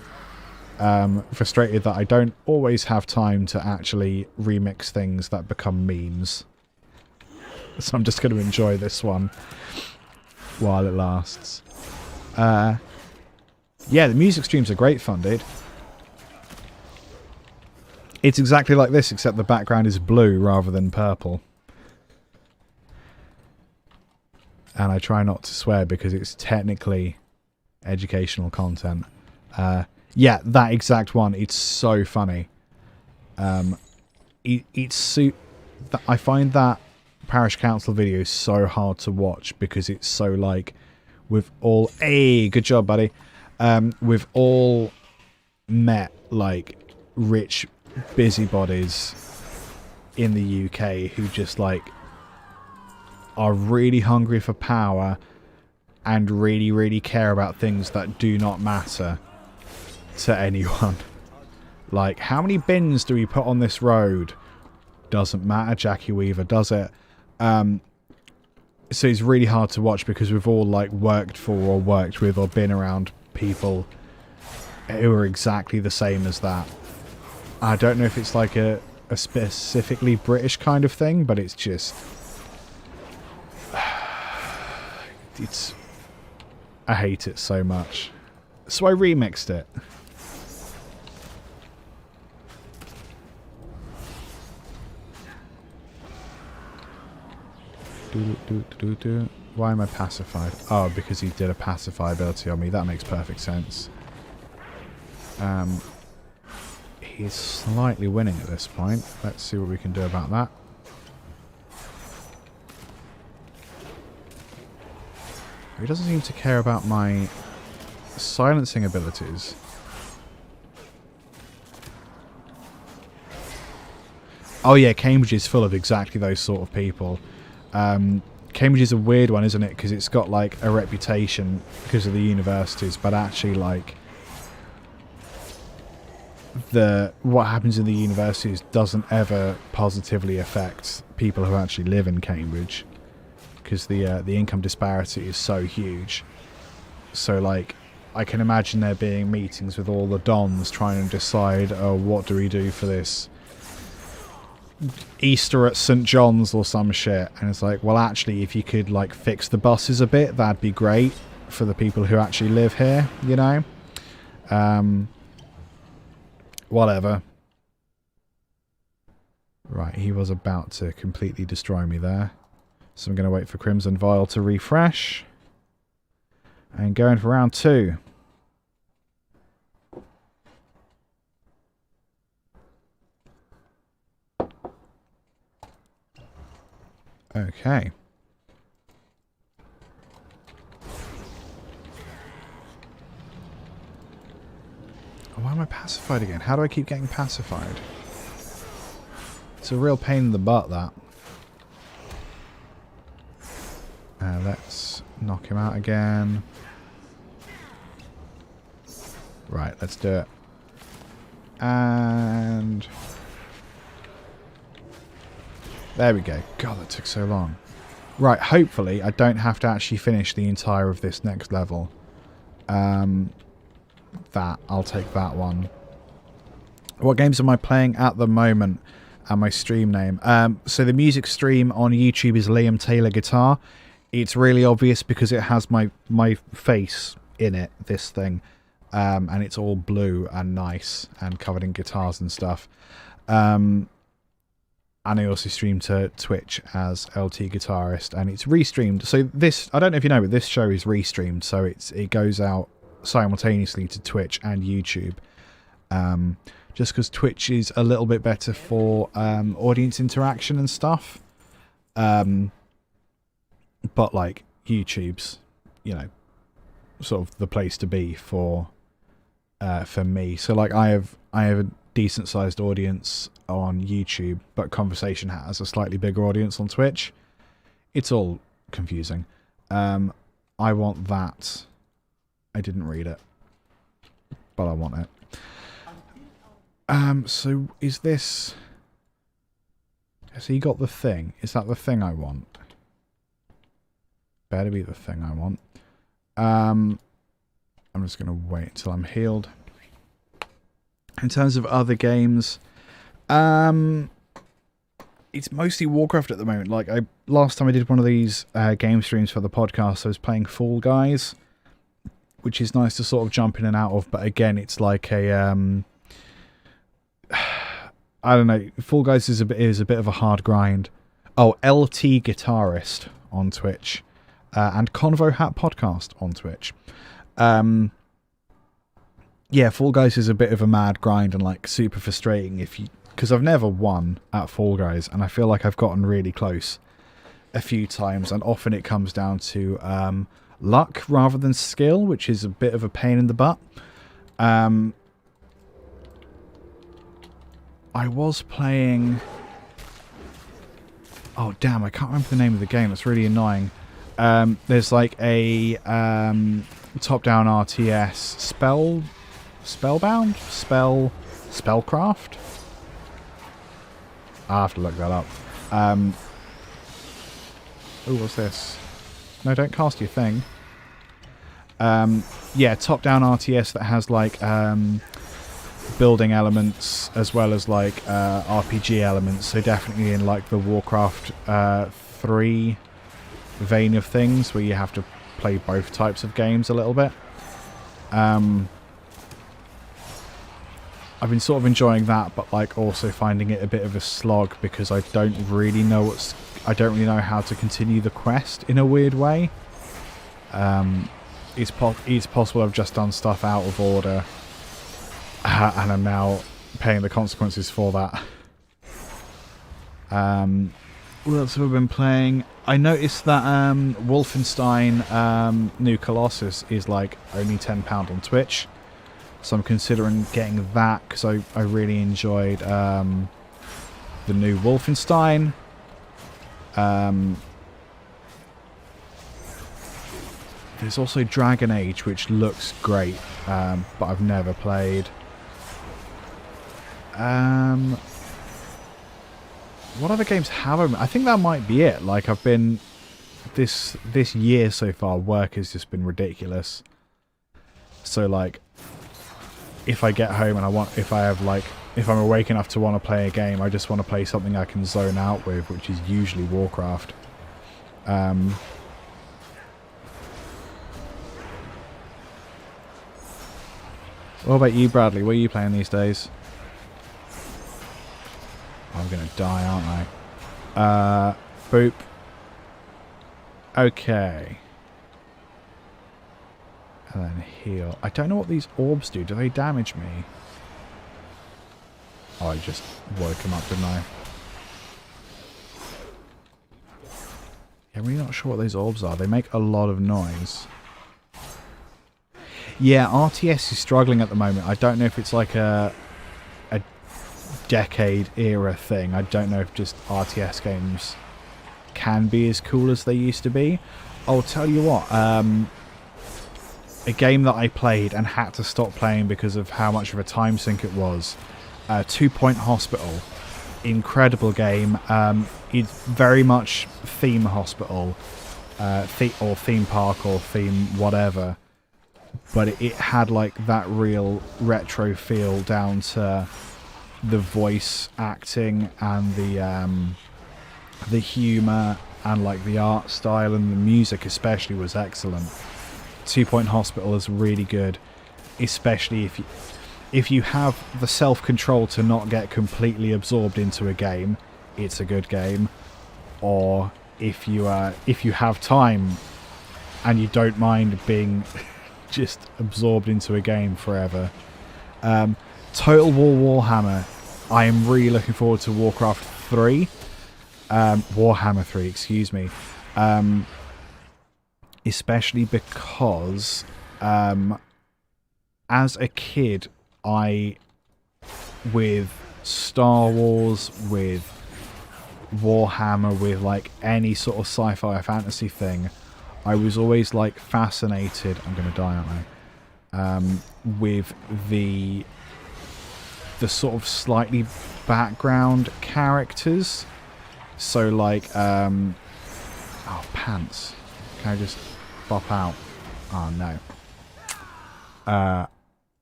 frustrated that I don't always have time to actually remix things that become memes. So I'm just going to enjoy this one while it lasts. Yeah, the music streams are great fun, dude. It's exactly like this, except the background is blue rather than purple. And I try not to swear because it's technically educational content. Yeah, that exact one. It's so funny. I find that parish council video so hard to watch because it's so like, we've all, hey, good job, buddy. We've all met like rich busybodies in the UK who just like are really hungry for power and really, really care about things that do not matter to anyone. Like, how many bins do we put on this road? Doesn't matter, Jackie Weaver, does it? So it's really hard to watch because we've all like worked for or worked with or been around people who are exactly the same as that. I don't know if it's like a specifically British kind of thing, but it's just... I hate it so much. So I remixed it. Why am I pacified? Oh, because he did a pacify ability on me. That makes perfect sense. He's slightly winning at this point. Let's see what we can do about that. He doesn't seem to care about my silencing abilities. Oh yeah, Cambridge is full of exactly those sort of people. Cambridge is a weird one, isn't it? Because it's got like a reputation because of the universities, but actually like what happens in the universities doesn't ever positively affect people who actually live in Cambridge, because the income disparity is so huge. So like I can imagine there being meetings with all the dons trying to decide, oh, what do we do for this Easter at St. John's or some shit, and it's like, well, actually, if you could like fix the buses a bit, that'd be great for the people who actually live here, you know. Whatever. Right, he was about to completely destroy me there, so I'm going to wait for Crimson Vial to refresh and go in for round 2. Okay. Why am I pacified again? How do I keep getting pacified? It's a real pain in the butt, that. Let's knock him out again. Right, let's do it. And... there we go. God, that took so long. Right, hopefully I don't have to actually finish the entire of this next level. I'll take that one. What games am I playing at the moment? And my stream name. So the music stream on YouTube is Liam Taylor Guitar. It's really obvious because it has my face in it, this thing. And it's all blue and nice and covered in guitars and stuff. And I also stream to Twitch as LT Guitarist, and it's restreamed. So this, I don't know if you know, but this show is restreamed, so it goes out simultaneously to Twitch and YouTube. Just because Twitch is a little bit better for audience interaction and stuff. But like YouTube's, you know, sort of the place to be for me. So like I have a decent sized audience on YouTube, but Conversation has a slightly bigger audience on Twitch. It's all confusing. I want that. I didn't read it, but I want it. So is this... Has he got the thing? Is that the thing I want? Better be the thing I want. I'm just going to wait until I'm healed. In terms of other games, it's mostly Warcraft at the moment. Like, last time I did one of these game streams for the podcast, I was playing Fall Guys, which is nice to sort of jump in and out of, but again, it's like a... I don't know. Fall Guys is a bit of a hard grind. Oh, LT Guitarist on Twitch, and Convo Hat Podcast on Twitch. Yeah, Fall Guys is a bit of a mad grind and like super frustrating because I've never won at Fall Guys, and I feel like I've gotten really close a few times, and often it comes down to luck rather than skill, which is a bit of a pain in the butt. I was playing... Oh, damn, I can't remember the name of the game. It's really annoying. There's like a top-down RTS Spellbound? Spellcraft? I'll have to look that up. Oh, what's this? No, don't cast your thing. Yeah, top-down RTS that has like... building elements as well as like RPG elements, so definitely in like the Warcraft 3 vein of things, where you have to play both types of games a little bit. I've been sort of enjoying that, but like also finding it a bit of a slog because I don't really know how to continue the quest in a weird way. It's possible I've just done stuff out of order. And I'm now paying the consequences for that. What else have I been playing? I noticed that Wolfenstein New Colossus is like only £10 on Twitch. So I'm considering getting that because I really enjoyed the new Wolfenstein. There's also Dragon Age, which looks great, but I've never played. What other games have I think that might be it. Like, I've been... This year so far, work has just been ridiculous. So, like, if I get home and if I'm awake enough to want to play a game, I just want to play something I can zone out with, which is usually Warcraft. What about you, Bradley? What are you playing these days? I'm going to die, aren't I? Boop. Okay. And then heal. I don't know what these orbs do. Do they damage me? Oh, I just woke him up, didn't I? Yeah, I'm really not sure what those orbs are. They make a lot of noise. Yeah, RTS is struggling at the moment. I don't know if it's like a decade era thing. I don't know if just RTS games can be as cool as they used to be. I'll tell you what, a game that I played and had to stop playing because of how much of a time sink it was, 2 Point Hospital. Incredible game. It's very much theme hospital, or theme park, or theme whatever, but it had like that real retro feel down to the voice acting and the humour and like the art style, and the music especially was excellent. 2 Point Hospital is really good, especially if you have the self-control to not get completely absorbed into a game. It's a good game. Or if you have time and you don't mind being just absorbed into a game forever. Total War Warhammer. I am really looking forward to Warcraft 3. Warhammer 3, excuse me. Especially because as a kid, with Star Wars, with Warhammer, with like any sort of sci-fi or fantasy thing, I was always like fascinated. I'm gonna die, aren't I? With the sort of slightly background characters. So like, oh, pants. Can I just bop out? Oh no.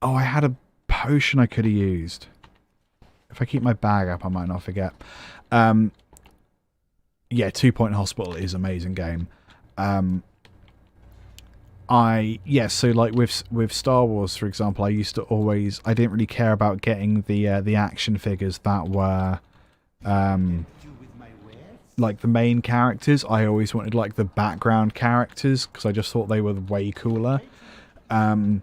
Oh, I had a potion I could have used. If I keep my bag up, I might not forget. Yeah, 2 Point Hospital is an amazing game. So like with Star Wars, for example, I used to always, I didn't really care about getting the action figures that were like the main characters. I always wanted like the background characters because I just thought they were way cooler. And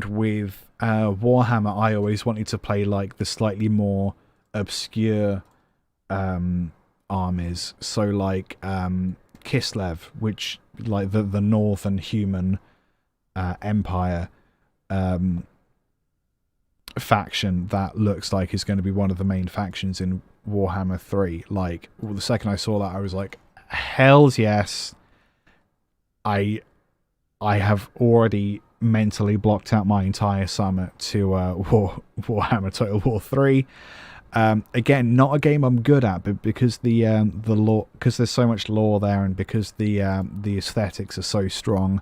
with Warhammer, I always wanted to play like the slightly more obscure armies. So like Kislev, which like the northern human empire faction that looks like is going to be one of the main factions in Warhammer 3. Like, well, the second I saw that, I was like, hells yes. I have already mentally blocked out my entire summer to Warhammer Total War 3. Again, not a game I'm good at, but because the lore, because there's so much lore there, and because the aesthetics are so strong,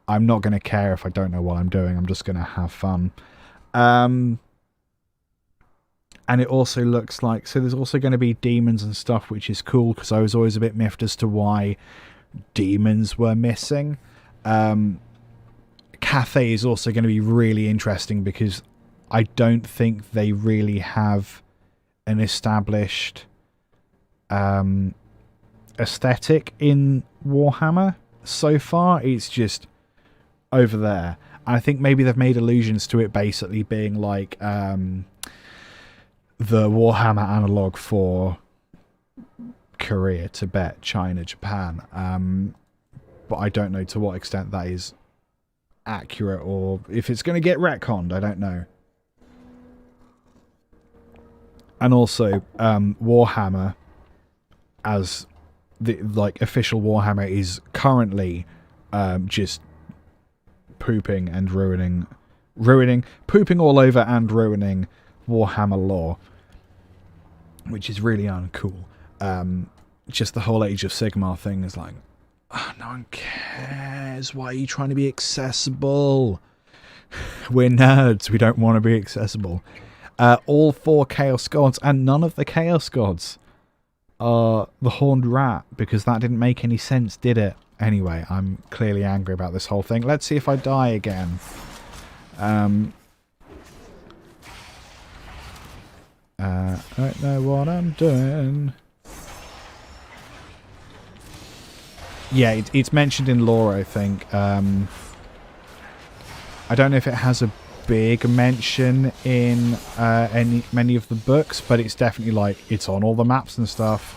I'm not going to care if I don't know what I'm doing. I'm just going to have fun. And it also looks like, so there's also going to be demons and stuff, which is cool, because I was always a bit miffed as to why demons were missing. Cathay is also going to be really interesting, because I don't think they really have an established aesthetic in Warhammer so far. It's just over there. And I think maybe they've made allusions to it basically being like the Warhammer analog for Korea, Tibet, China, Japan. But I don't know to what extent that is accurate, or if it's going to get retconned. I don't know. And also, Warhammer, as the like official Warhammer, is currently just pooping and pooping all over and ruining Warhammer lore, which is really uncool. Just the whole Age of Sigmar thing is like, oh, no one cares. Why are you trying to be accessible? We're nerds. We don't want to be accessible. All 4 Chaos Gods, and none of the Chaos Gods are the Horned Rat, because that didn't make any sense, did it? Anyway, I'm clearly angry about this whole thing. Let's see if I die again. I don't know what I'm doing. Yeah, it's mentioned in lore, I think. I don't know if it has a big mention in many of the books, but it's definitely like, it's on all the maps and stuff.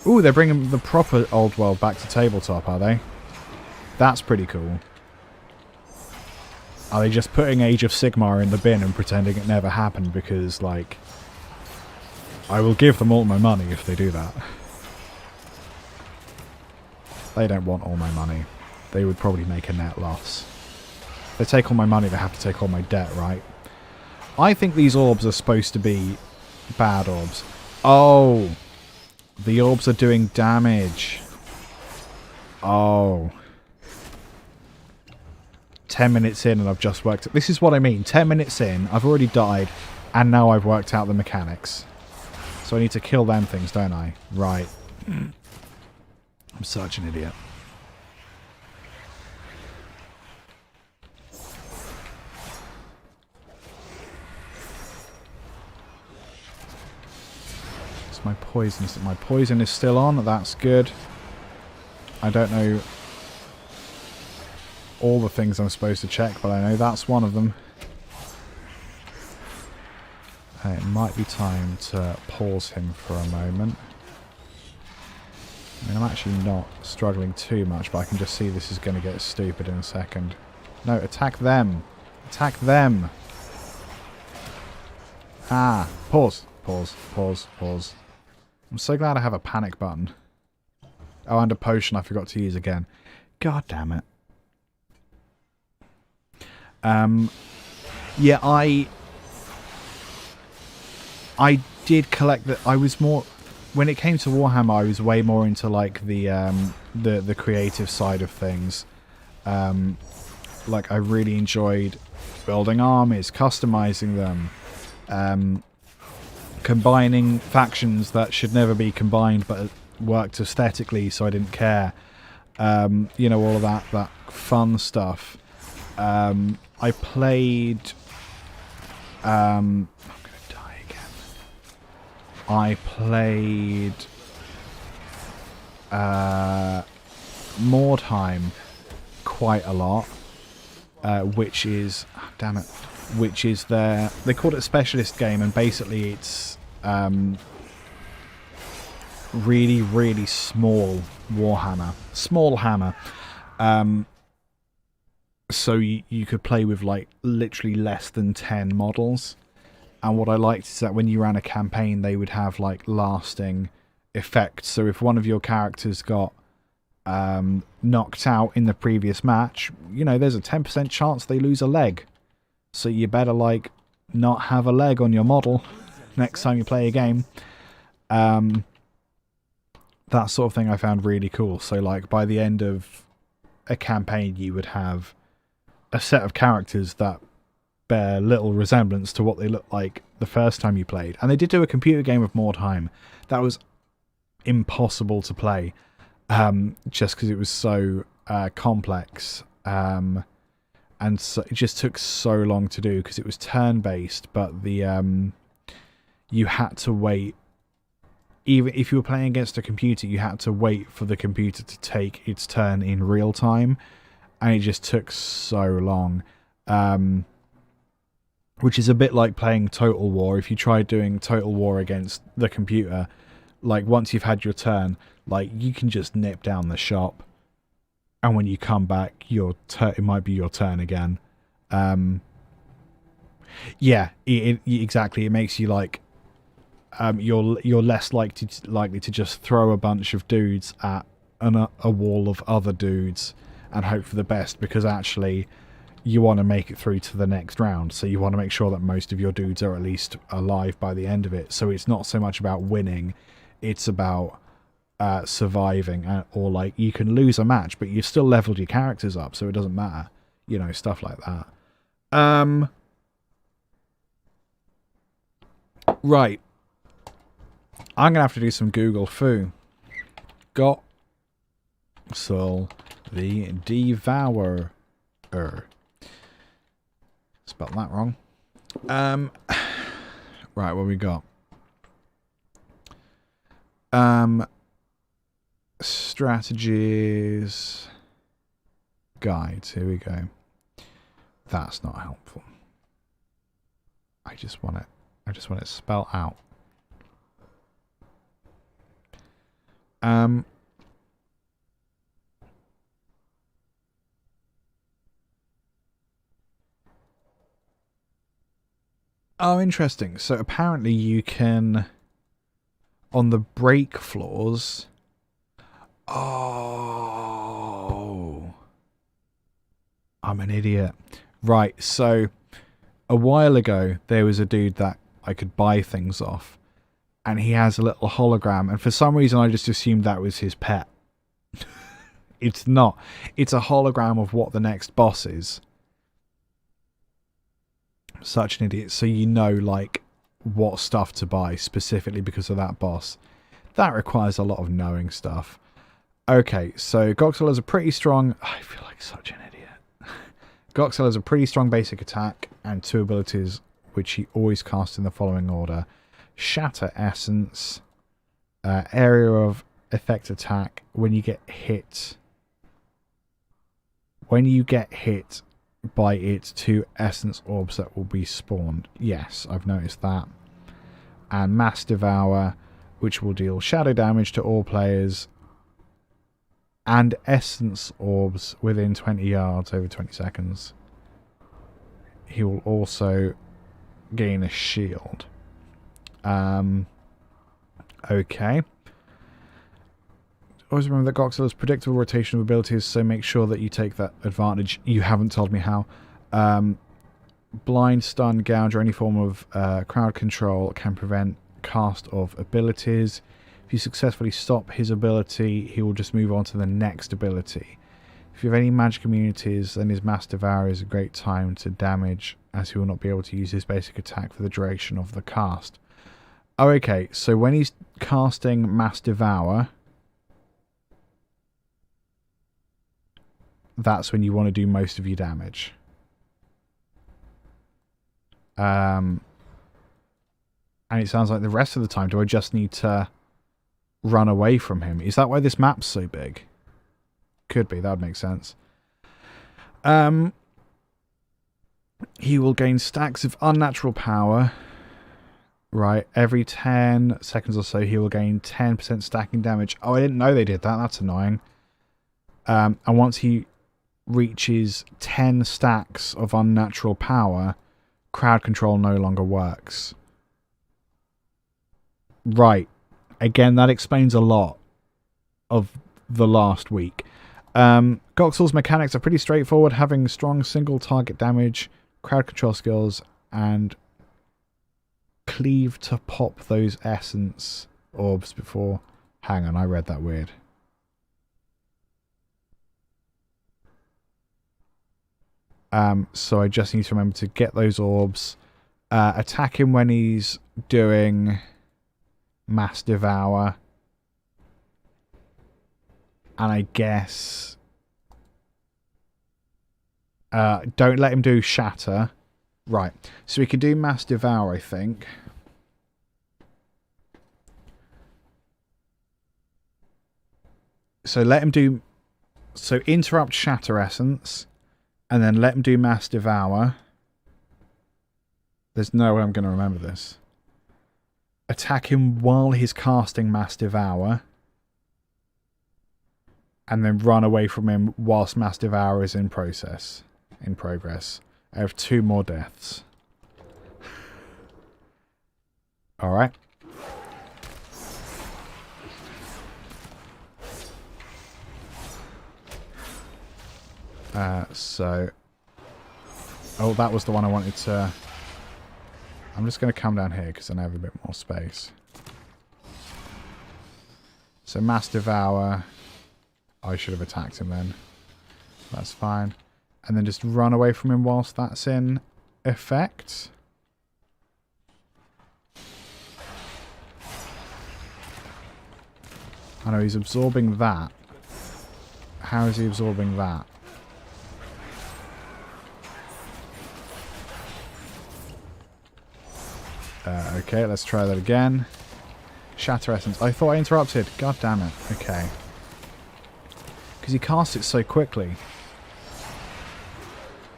Ooh, they're bringing the proper old world back to tabletop, are they? That's pretty cool. Are they just putting Age of Sigmar in the bin and pretending it never happened? Because, like, I will give them all my money if they do that. They don't want all my money. They would probably make a net loss. If they take all my money, they have to take all my debt, right? I think these orbs are supposed to be bad orbs. Oh, the orbs are doing damage. Oh. 10 minutes in and I've just worked it. This is what I mean. 10 minutes in, I've already died, and now I've worked out the mechanics. So I need to kill them things, don't I? Right. I'm such an idiot. My poison is still on. That's good. I don't know all the things I'm supposed to check, but I know that's one of them. It might be time to pause him for a moment. I mean, I'm actually not struggling too much, but I can just see this is going to get stupid in a second. No, attack them. Attack them. Ah, pause. Pause, pause, pause. I'm so glad I have a panic button. Oh, and a potion I forgot to use again. God damn it. Yeah, I did collect the... I was more... When it came to Warhammer, I was way more into, like, the creative side of things. Like, I really enjoyed building armies, customizing them, combining factions that should never be combined but worked aesthetically, so I didn't care. You know, all of that fun stuff. I played... I'm gonna die again. I played... Mordheim quite a lot, which is... Oh, damn it. Which is their... They called it a specialist game, and basically it's... really, really small Warhammer. Small hammer. So you could play with, like, literally less than 10 models. And what I liked is that when you ran a campaign, they would have, like, lasting effects. So if one of your characters got knocked out in the previous match, you know, there's a 10% chance they lose a leg. So you better, like, not have a leg on your model next time you play a game. That sort of thing I found really cool. So, like, by the end of a campaign, you would have a set of characters that bear little resemblance to what they looked like the first time you played. And they did do a computer game of Mordheim. That was impossible to play, just because it was so complex. And so it just took so long to do, because it was turn-based, but the you had to wait. Even if you were playing against a computer, you had to wait for the computer to take its turn in real time. And it just took so long. Which is a bit like playing Total War. If you try doing Total War against the computer, like, once you've had your turn, like, you can just nip down the shop. And when you come back, it might be your turn again. Yeah, exactly. It makes you, like... you're less likely to just throw a bunch of dudes at a wall of other dudes and hope for the best, because actually you want to make it through to the next round, so you want to make sure that most of your dudes are at least alive by the end of it. So it's not so much about winning, it's about surviving, or, like, you can lose a match but you've still leveled your characters up, so it doesn't matter, you know, stuff like that. Right, I'm gonna have to do some Google foo. Goxel the Devourer. Spelled that wrong. Right, what we got? Strategies. Guides. Here we go. That's not helpful. I just want it spelled out. Oh, interesting. So apparently you can, on the break floors... Oh, I'm an idiot. Right, so a while ago there was a dude that I could buy things off, and he has a little hologram, and for some reason I just assumed that was his pet. It's not. It's a hologram of what the next boss is. Such an idiot. So you know, like, what stuff to buy specifically because of that boss. That requires a lot of knowing stuff. Okay, so Goxel has a pretty strong... I feel like such an idiot. Goxel has a pretty strong basic attack and 2 abilities which he always casts in the following order. Shatter Essence, Area of effect attack when you get hit. When you get hit by its 2 essence orbs that will be spawned. Yes, I've noticed that. And Mass Devour, which will deal shadow damage to all players and essence orbs within 20 yards over 20 seconds. He will also gain a shield. Okay. Always remember that Goxilla's predictable rotation of abilities, so make sure that you take that advantage. You haven't told me how. Blind, stun, gouge, or any form of crowd control can prevent cast of abilities. If you successfully stop his ability, he will just move on to the next ability. If you have any magic immunities, then his Mass Devour is a great time to damage, as he will not be able to use his basic attack for the duration of the cast. Oh, okay, so when he's casting Mass Devour, that's when you want to do most of your damage. And it sounds like the rest of the time, do I just need to run away from him? Is that why this map's so big? Could be, that would make sense. He will gain stacks of unnatural power. Right, every 10 seconds or so, he will gain 10% stacking damage. Oh, I didn't know they did that. That's annoying. And once he reaches 10 stacks of unnatural power, crowd control no longer works. Right. Again, that explains a lot of the last week. Goxel's mechanics are pretty straightforward, having strong single target damage, crowd control skills, and cleave to pop those essence orbs before... Hang on, I read that weird. So I just need to remember to get those orbs, attack him when he's doing Mass Devour, and I guess don't let him do Shatter. Right, so we can do Mass Devour, I think. So let him do... So interrupt Shatter Essence, and then let him do Mass Devour. There's no way I'm going to remember this. Attack him while he's casting Mass Devour, and then run away from him whilst Mass Devour is in progress. I have 2 more deaths. Alright. So... Oh, that was the one I wanted to... I'm just going to come down here because then I have a bit more space. So Mass Devour... I should have attacked him then. That's fine. And then just run away from him whilst that's in effect. I know he's absorbing that. How is he absorbing that? Okay, let's try that again. Shatter Essence. I thought I interrupted. God damn it. Okay. Because he casts it so quickly.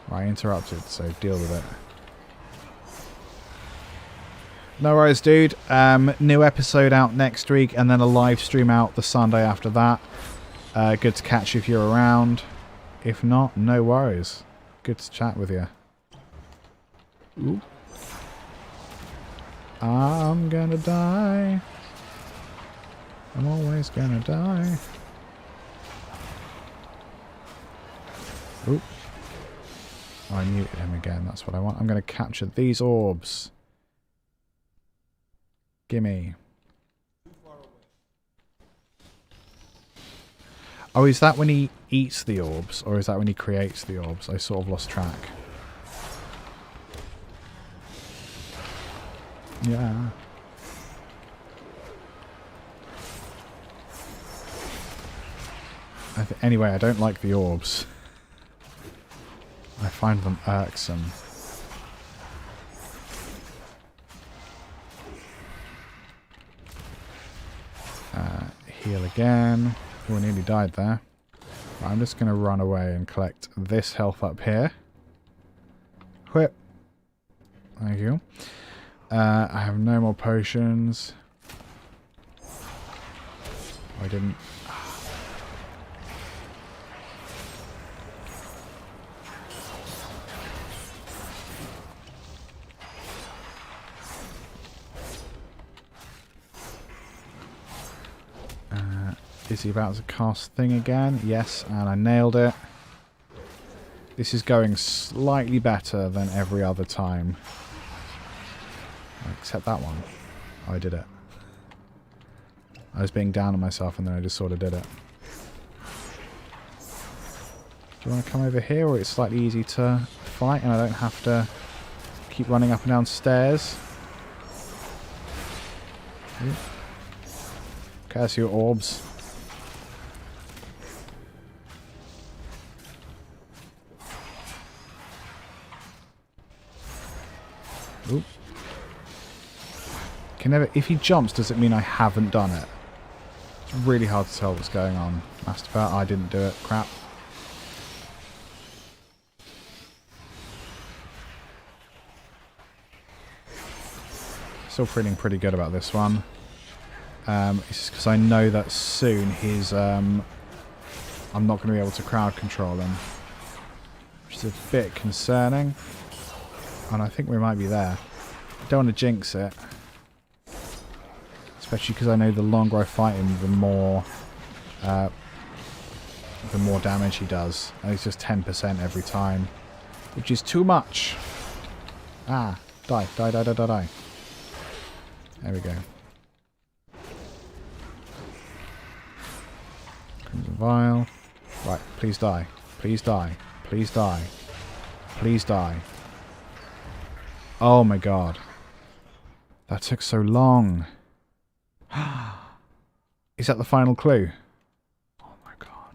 Right, I interrupted, so deal with it. No worries, dude. New episode out next week, and then a live stream out the Sunday after that. Good to catch you if you're around. If not, no worries. Good to chat with you. Ooh. I'm gonna die. I'm always gonna die. Ooh. Oh, I muted him again. That's what I want. I'm gonna capture these orbs. Gimme. Oh, is that when he eats the orbs? Or is that when he creates the orbs? I sort of lost track. Yeah. Anyway, I don't like the orbs. I find them irksome. Heal again. Oh, I nearly died there. Right, I'm just going to run away and collect this health up here. Whip. Thank you. I have no more potions. I didn't. Is he about to cast thing again? Yes, and I nailed it. This is going slightly better than every other time. Except that one. Oh, I did it. I was being down on myself and then I just sort of did it. Do you want to come over here where it's slightly easy to fight and I don't have to keep running up and down stairs? Curse your orbs. Oop. Can never. If he jumps, does it mean I haven't done it? It's really hard to tell what's going on. Masterbat, I didn't do it. Crap. Still feeling pretty good about this one. It's just because I know that soon he's. I'm not going to be able to crowd control him, which is a bit concerning. And I think we might be there. Don't want to jinx it. Especially because I know the longer I fight him, the more damage he does. And it's just 10% every time. Which is too much. Ah. Die. Die, die, die, die, die. There we go. Crimson Vial. Right, please die. Please die. Please die. Please die. Oh my god. That took so long. Is that the final clue? Oh my god.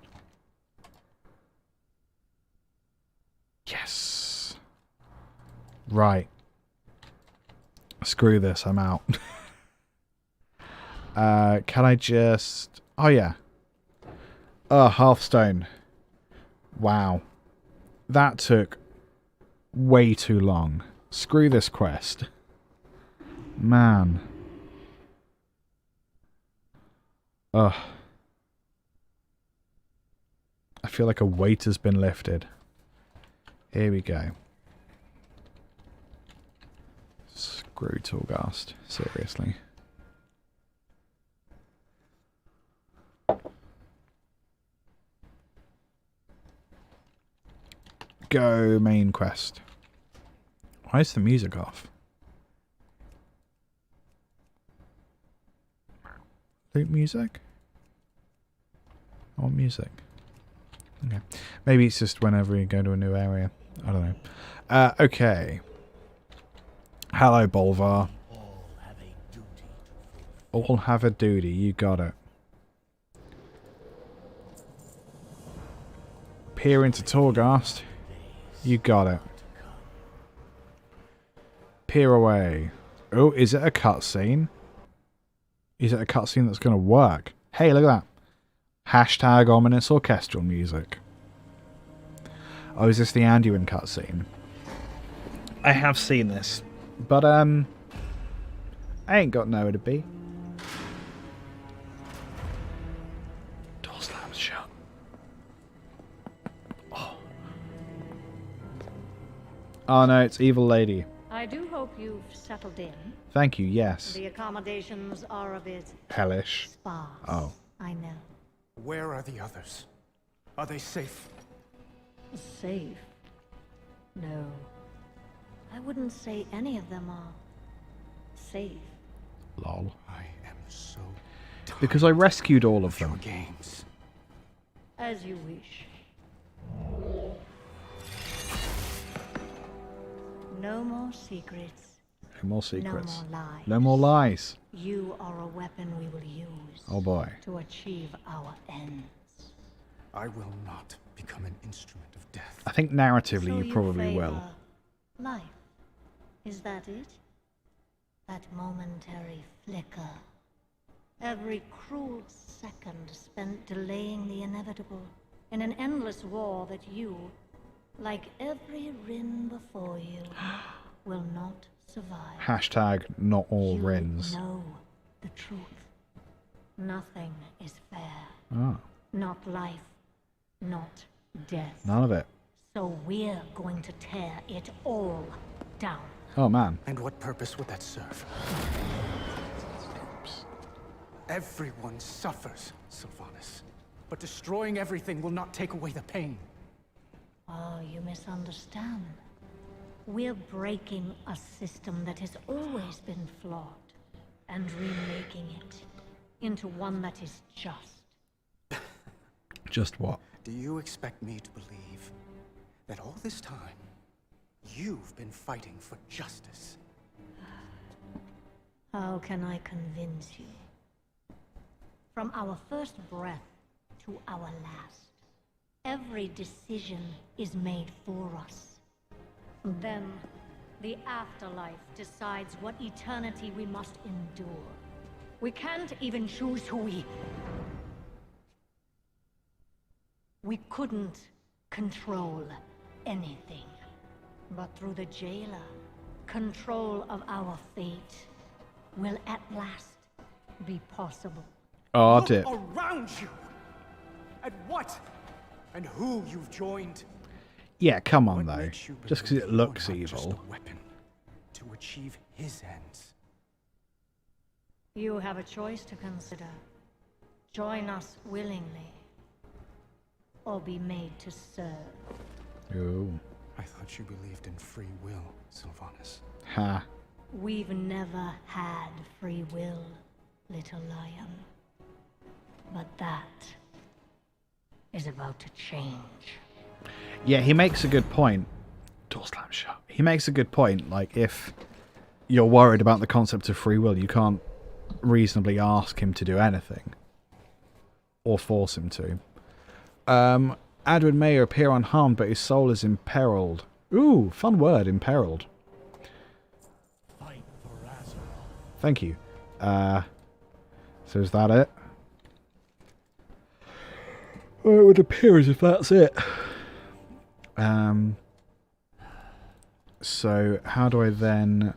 Yes. Right. Screw this, I'm out. Can I just... Oh yeah. Hearthstone. Wow. That took way too long. Screw this quest. Man. Ugh. I feel like a weight has been lifted. Here we go. Screw Torghast. Seriously. Go main quest. Why is the music off? Loot music? I want music. Okay. Maybe it's just whenever you go to a new area. I don't know. Okay. Hello, Bolvar. All have a duty. You got it. Peer into Torghast. You got it. Peer away. Oh, is it a cutscene? Is it a cutscene that's going to work? Hey, look at that. Hashtag ominous orchestral music. Oh, is this the Anduin cutscene? I have seen this. But, I ain't got nowhere to be. Door slams shut. Oh no, it's Evil Lady. I do hope you've settled in. Thank you, yes. The accommodations are a bit Hellish. sparse. Oh. I know. Where are the others? Are they safe? Safe? No. I wouldn't say any of them are safe. Lol. I am so tired Because I rescued all of your them. games. As you wish. No more secrets. No more secrets. No more lies. No more lies. You are a weapon we will use. Oh boy. To achieve our ends. I will not become an instrument of death. I think narratively So you probably favor will. Life. Is that it? That momentary flicker Every cruel second spent delaying the inevitable in an endless war that you, like every Rin before you, will not survive. Hashtag not all You Rins. know the truth. Nothing is fair. Oh, Not life, not death. none of it. So we're going to tear it all down. Oh man. And what purpose would that serve? Everyone suffers, Sylvanas. But destroying everything will not take away the pain. Oh, you misunderstand. We're breaking a system that has always been flawed and remaking it into one that is just. Just what? Do you expect me to believe that all this time, you've been fighting for justice? How can I convince you? From our first breath to our last, every decision is made for us. Then, the afterlife decides what eternity we must endure. We can't even choose who we couldn't control anything. But through the jailer, control of our fate will at last be possible. Oh, Look dip. around you! At what and who you've joined. Yeah, come on What though. makes you Just because believe it looks you're not just evil. a weapon to achieve his ends. You have a choice to consider. Join us willingly, or be made to serve. Ooh. I thought you believed in free will, Sylvanas. Ha. We've never had free will, little lion. But that is about to change. Yeah, he makes a good point. Door slam shut. He makes a good point. Like, if you're worried about the concept of free will, you can't reasonably ask him to do anything. Or force him to. Adwin may appear unharmed, but his soul is imperiled. Ooh, fun word, imperiled. Thank you. So is that it? Well, it would appear as if that's it. So how do I then...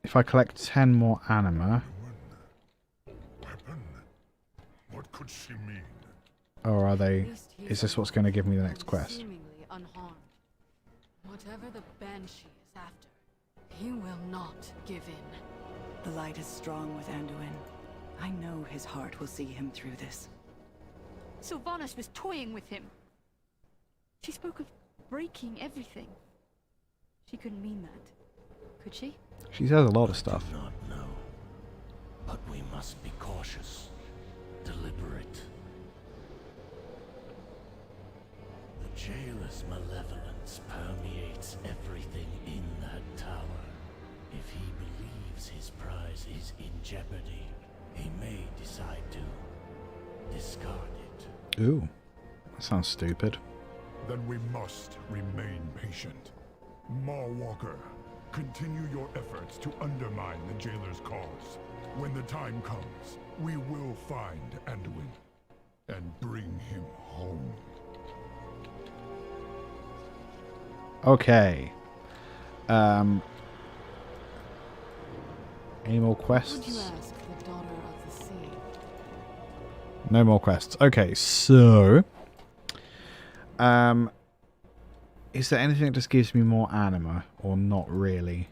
If I collect 10 more anima... Weapon? What could she mean? Or are they... Is this what's going to give me the next quest? Seemingly unharmed. Whatever the Banshee is after, he will not give in. The light is strong with Anduin. I know his heart will see him through this. Sylvanas was toying with him. She spoke of breaking everything. She couldn't mean that, could she? She says a lot of stuff. Not know. But we must be cautious, deliberate. The jailer's malevolence permeates everything in that tower. If he believes his prize is in jeopardy, he may decide to discard it. Ooh, that sounds stupid. Then we must remain patient. Ma Walker, continue your efforts to undermine the jailer's cause. When the time comes, we will find Anduin and bring him home. Okay. Any more quests? Would you ask the daughter of the sea? No more quests. Okay, so... is there anything that just gives me more anima, or not really?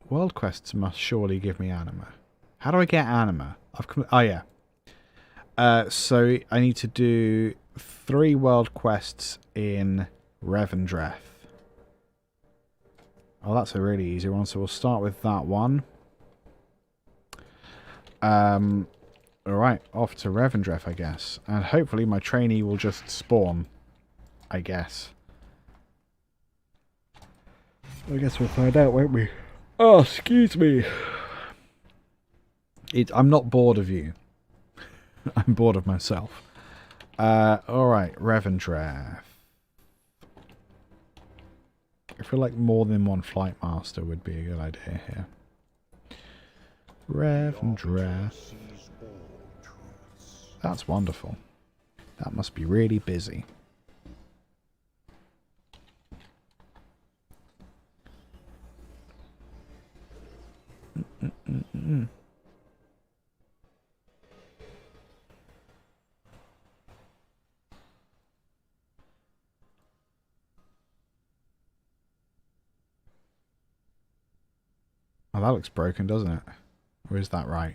World quests must surely give me anima. How do I get anima? Oh yeah. So I need to do 3 world quests in Revendreth. Oh, that's a really easy one, so we'll start with that one. Alright, off to Revendreth, I guess. And hopefully my trainee will just spawn, I guess. I guess we'll find out, won't we? Oh, excuse me. I'm not bored of you. I'm bored of myself. Alright, Revendreth. I feel like more than one flight master would be a good idea here. Revendreth. That's wonderful. That must be really busy. Oh, that looks broken, doesn't it? Or is that right?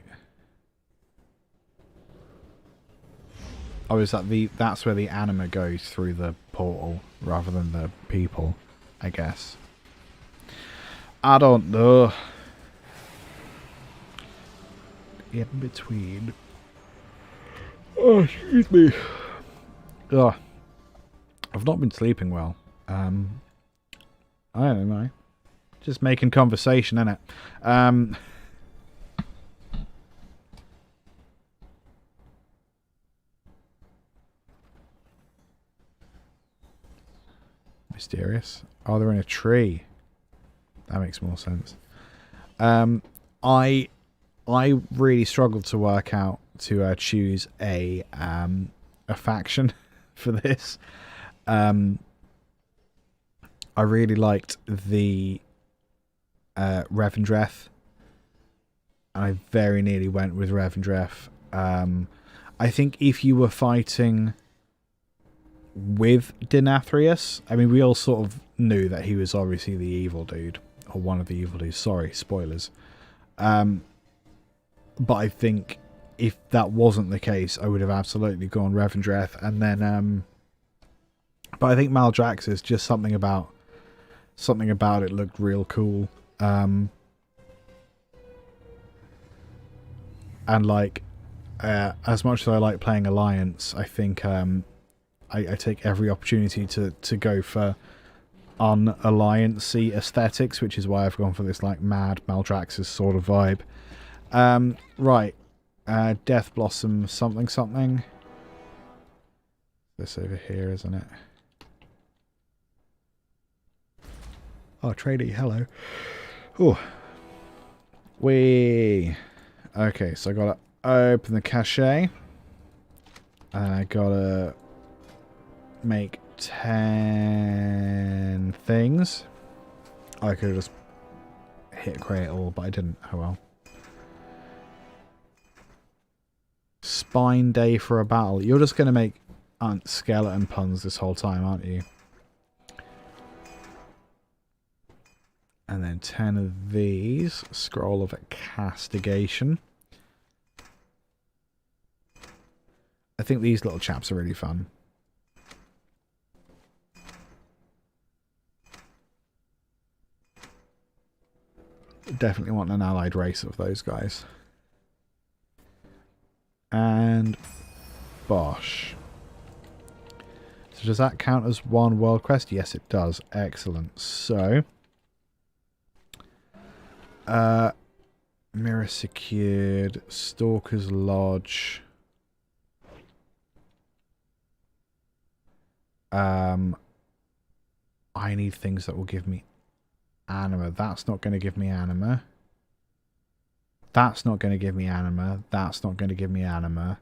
Oh, is that that's where the anima goes through the portal rather than the people, I guess. I don't know. In between. Oh, excuse me. Oh, I've not been sleeping well. I don't know. Just making conversation, innit? Mysterious. Oh, they're in a tree. That makes more sense. I really struggled to work out to choose a faction for this. I really liked the Revendreth. I very nearly went with Revendreth. I think if you were fighting with Denathrius, I mean, we all sort of knew that he was obviously the evil dude, or one of the evil dudes. Sorry, spoilers. But I think if that wasn't the case, I would have absolutely gone Revendreth, and then. But I think Maldraxxus, just something about it looked real cool. And like, as much as I like playing Alliance, I think I take every opportunity to go for un-Alliance-y aesthetics, which is why I've gone for this like mad Maldraxxus sort of vibe. Right, Death Blossom something something. This over here, isn't it? Oh, tradie, hello. Oh, okay, so I gotta open the cache. I gotta make 10 things. I could have just hit create all, but I didn't. Oh well. Spine day for a battle. You're just gonna make skeleton puns this whole time, aren't you? And then 10 of these. Scroll of castigation. I think these little chaps are really fun. Definitely want an allied race of those guys. And Bosh. So does that count as one world quest? Yes, it does. Excellent. So mirror secured, Stalker's Lodge. I need things that will give me anima. That's not going to give me anima. That's not going to give me anima. That's not going to give me anima.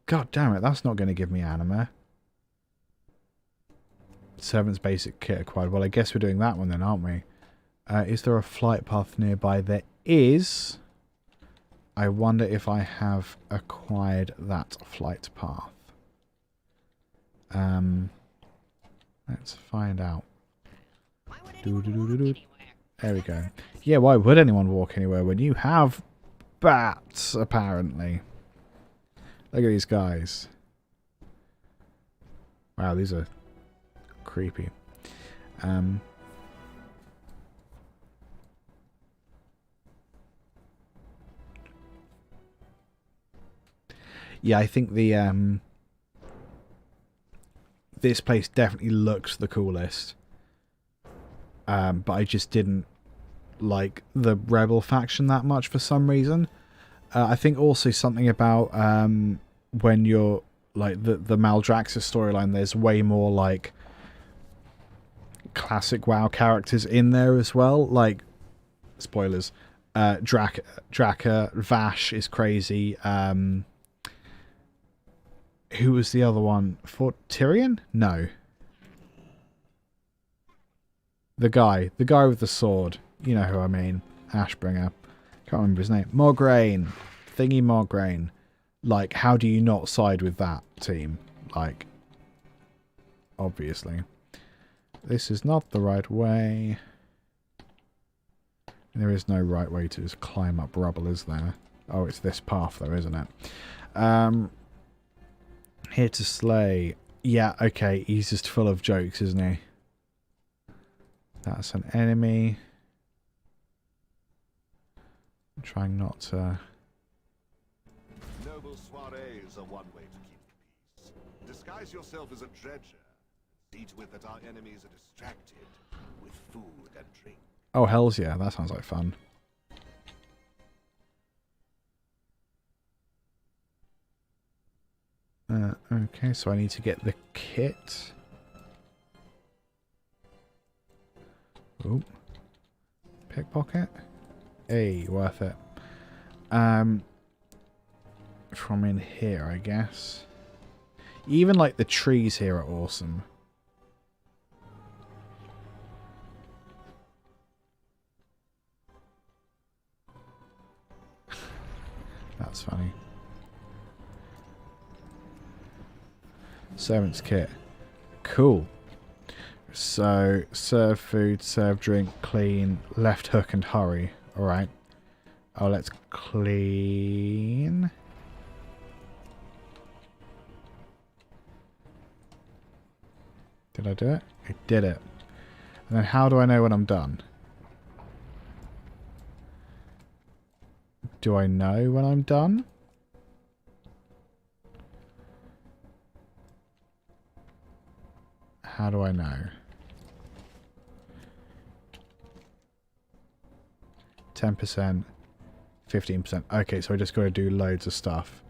God damn it, that's not going to give me anima. Servant's basic kit acquired. Well, I guess we're doing that one then, aren't we? Is there a flight path nearby? There is. I wonder if I have acquired that flight path. Let's find out. There we go. Yeah, why would anyone walk anywhere when you have bats, apparently? Look at these guys. Wow, these are creepy. Yeah, I think the this place definitely looks the coolest. But I just didn't like the rebel faction that much for some reason. I think also something about when you're like the Maldraxxus storyline, there's way more like classic WoW characters in there as well. Like, spoilers, Draka, Vash is crazy. Who was the other one? For Tyrion? No. The guy with the sword. You know who I mean. Ashbringer. Can't remember his name. Mograine. Thingy Mograine. Like, how do you not side with that team? Like, obviously. This is not the right way. There is no right way to just climb up rubble, is there? Oh, it's this path, though, isn't it? Here to slay. Yeah, okay. He's just full of jokes, isn't he? That's an enemy. I'm trying not to... Noble soirees are one way to keep the peace. Disguise yourself as a dredger. See to it that our enemies are distracted with food and drink. Oh, hells yeah. That sounds like fun. Okay, so I need to get the kit. Oh. Pickpocket. Hey, worth it. From in here, I guess. Even, like, the trees here are awesome. That's funny. Servant's kit. Cool. So, serve food, serve drink, clean, left hook and hurry. Alright. Oh, let's clean. Did I do it? I did it. And then how do I know when I'm done? Do I know when I'm done? How do I know? 10%, 15%. Okay, so I just got to do loads of stuff.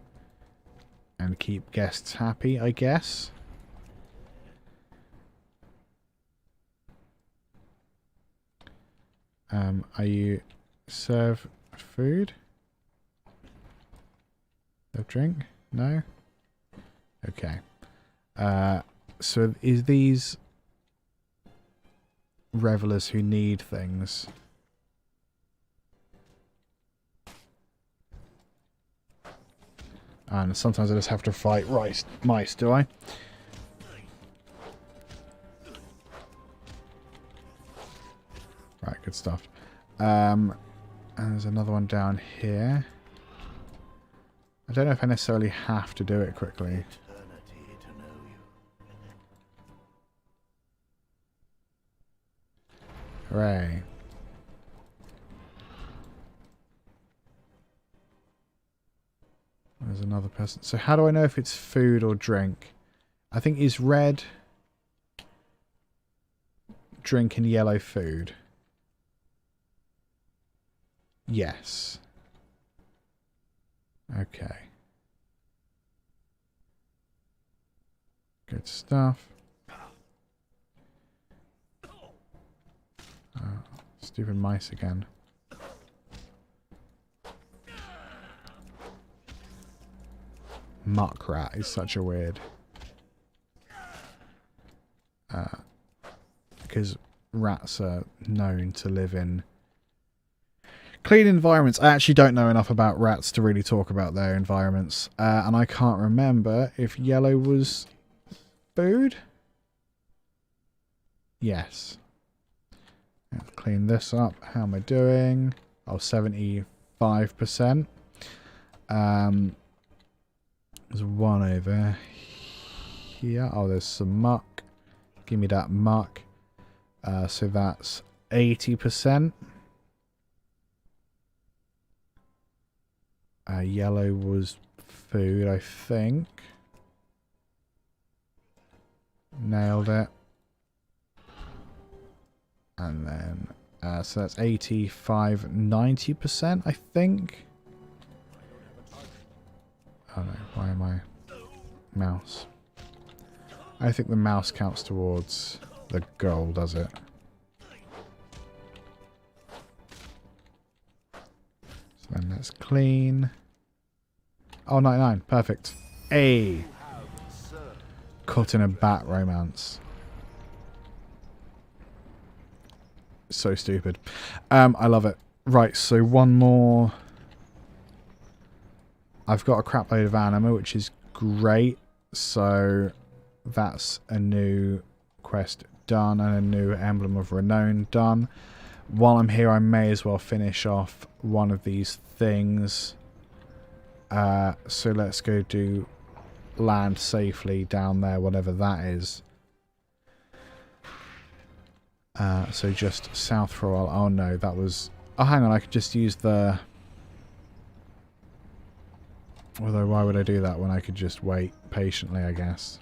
And keep guests happy, I guess. Are you... serve food? Serve drink? No? Okay. So is these revelers who need things? And sometimes I just have to fight mice, do I? Right, good stuff. And there's another one down here. I don't know if I necessarily have to do it quickly. Hooray. There's another person. So how do I know if it's food or drink? I think is red drink and yellow food. Yes. Okay. Good stuff. Stupid mice again. Muck rat is such a weird... because rats are known to live in clean environments. I actually don't know enough about rats to really talk about their environments. And I can't remember if yellow was food? Yes. Let's clean this up. How am I doing? Oh, 75%. There's one over here. Oh, there's some muck. Give me that muck. So that's 80%. Yellow was food, I think. Nailed it. And then, so that's 85, 90%, I think. Oh no, why am I... mouse. I think the mouse counts towards the goal, does it? Let's clean. Oh, 99. Perfect. Hey. Caught in a bat romance. So stupid. I love it. Right, so one more. I've got a crap load of anima, which is great. So that's a new quest done and a new Emblem of Renown done. While I'm here, I may as well finish off one of these things. So let's go do land safely down there, whatever that is. So just south for a while. Oh no, that was... Oh, hang on, I could just use the... Although, why would I do that when I could just wait patiently, I guess?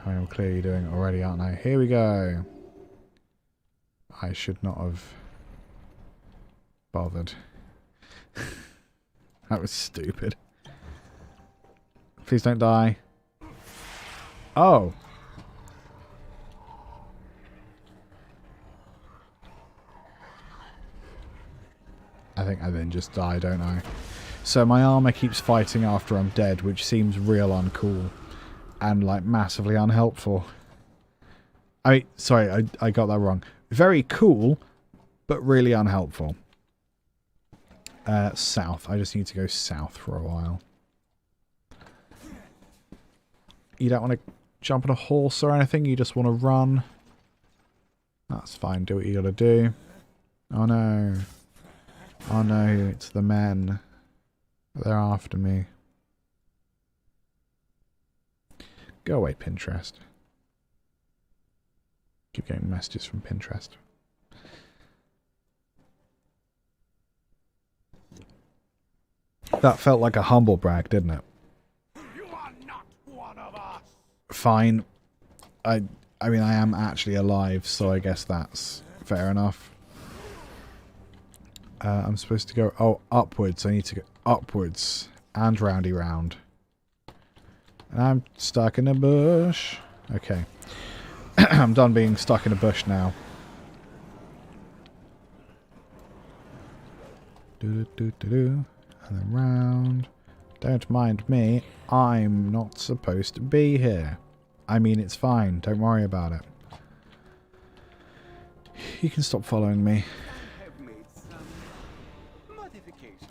I mean, I'm clearly doing it already, aren't I? Here we go. I should not have bothered. That was stupid. Please don't die. Oh! I think I then just die, don't I? So my armor keeps fighting after I'm dead, which seems real uncool. And, like, massively unhelpful. I mean, sorry, I got that wrong. Very cool, but really unhelpful. South. I just need to go south for a while. You don't want to jump on a horse or anything, you just want to run. That's fine, do what you gotta do. Oh no. Oh no, it's the men. They're after me. Go away, Pinterest. Keep getting messages from Pinterest. That felt like a humble brag, didn't it? You are not one of us. Fine. I mean, I am actually alive, so I guess that's fair enough. I'm supposed to go... Oh, upwards. I need to go upwards. And roundy round. And I'm stuck in a bush. Okay. I'm done being stuck in a bush now. Do-do-do-do-do. And then round. Don't mind me. I'm not supposed to be here. I mean, it's fine. Don't worry about it. You can stop following me.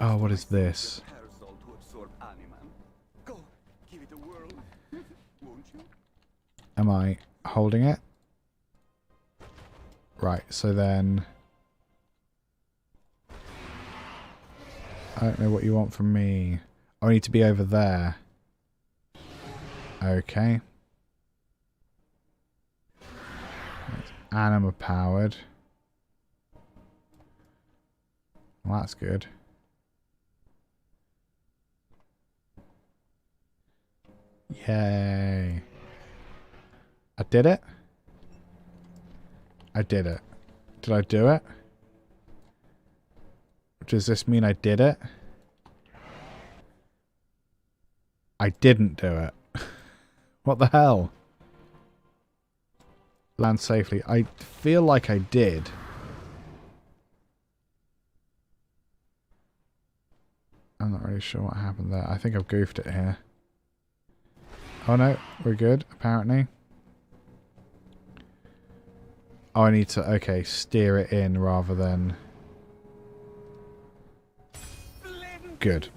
Oh, what is this? Am I holding it? Right, so then... I don't know what you want from me. Oh, I need to be over there. Okay. It's anima powered. Well, that's good. Yay. I did it? I did it. Did I do it? Does this mean I did it? I didn't do it. What the hell? Land safely. I feel like I did. I'm not really sure what happened there. I think I've goofed it here. Oh no, we're good, apparently. Oh, I need to, okay, steer it in rather than... Good.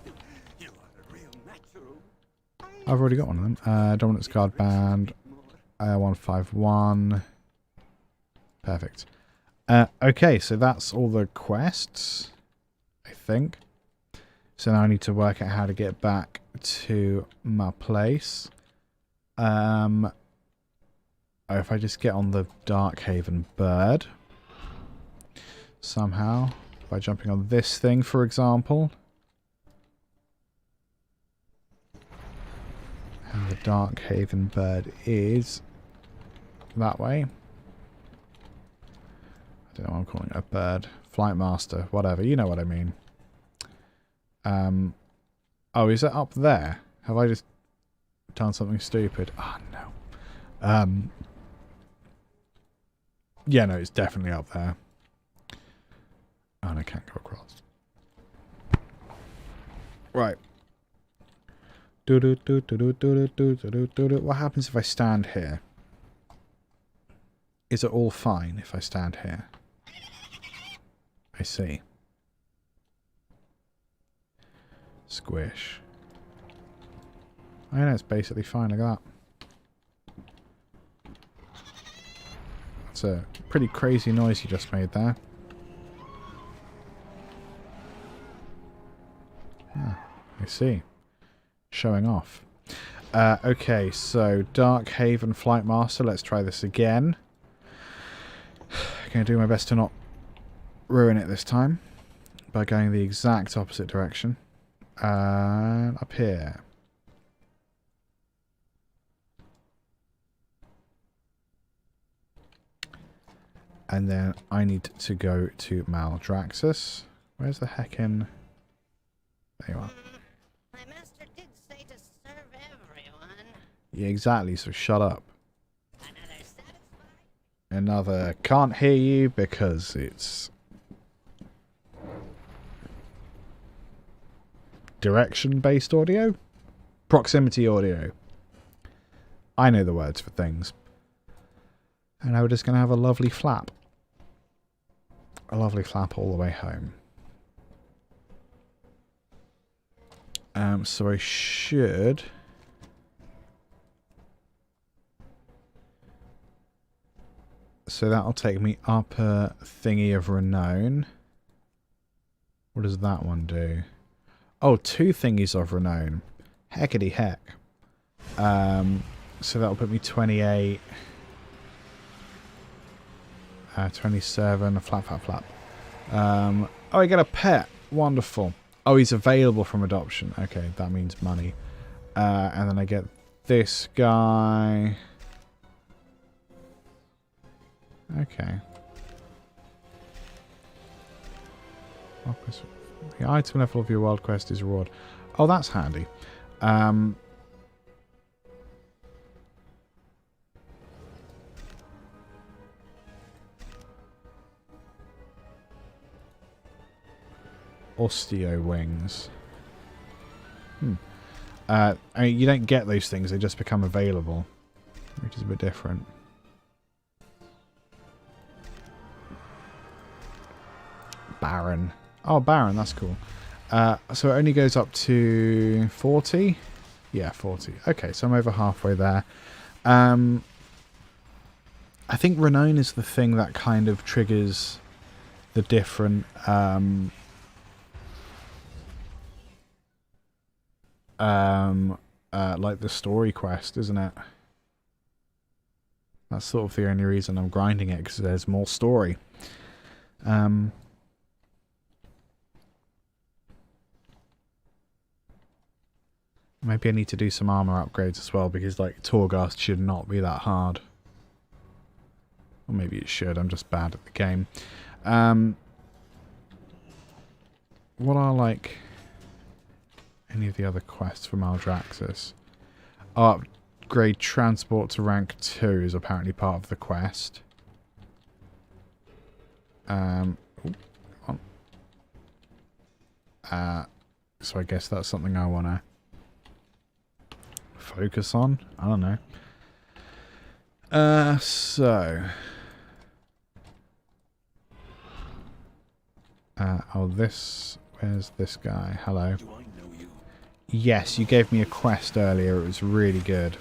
I've already got one of them. Dominance card band. 151. Perfect. Okay, so that's all the quests, I think. So now I need to work out how to get back to my place. If I just get on the Darkhaven bird somehow, by jumping on this thing, for example. And the Darkhaven bird is that way. I don't know what I'm calling it, a bird. Flight master, whatever, you know what I mean. Oh, is it up there? Have I just done something stupid? Oh, no. Yeah, no, it's definitely up there. Oh, and I can't go across. Right. What happens if I stand here? Is it all fine if I stand here? I see. Squish. I know, it's basically fine. Look at that. That's a pretty crazy noise you just made there. Ah, I see. Showing off. Okay, so Dark Haven Flight Master. Let's try this again. Gonna do my best to not ruin it this time by going the exact opposite direction. Up here. And then I need to go to Maldraxxus. Where's the heckin'... There you are. My master did say to serve everyone. Yeah, exactly, so shut up. Another can't hear you because it's direction-based audio? Proximity audio. I know the words for things. And now we're just going to have a lovely flap. A lovely flap all the way home. So I should... So that'll take me up a thingy of renown. What does that one do? Oh, 2 thingies of renown. Heckity heck. So that'll put me 28. 27. Flap, flap, flap. Oh, I get a pet. Wonderful. Oh, he's available from adoption. Okay, that means money. And then I get this guy. Okay. The item level of your world quest is reward. Oh, that's handy. Osteo wings. I mean, you don't get those things, they just become available, which is a bit different. Baron. Oh, Baron, that's cool. So it only goes up to 40? Yeah, 40. Okay, so I'm over halfway there. I think renown is the thing that kind of triggers the different... like the story quest, isn't it? That's sort of the only reason I'm grinding it, because there's more story. Maybe I need to do some armor upgrades as well, because like Torghast should not be that hard. Or maybe it should, I'm just bad at the game. What are like any of the other quests for Maldraxxus? Oh, upgrade transport to rank 2 is apparently part of the quest. So I guess that's something I want to focus on. I don't know. Oh, this... Where's this guy? Hello. Do I know you? Yes, you gave me a quest earlier. It was really good.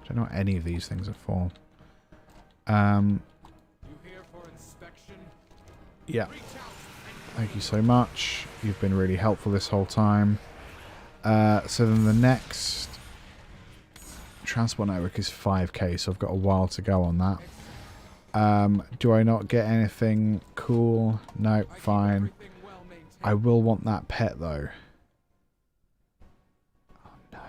I don't know what any of these things are for. You here for inspection? Yeah. Thank you so much. You've been really helpful this whole time. So then the next transport network is 5k, so I've got a while to go on that. Do I not get anything cool? No, fine. I will want that pet though. Oh no.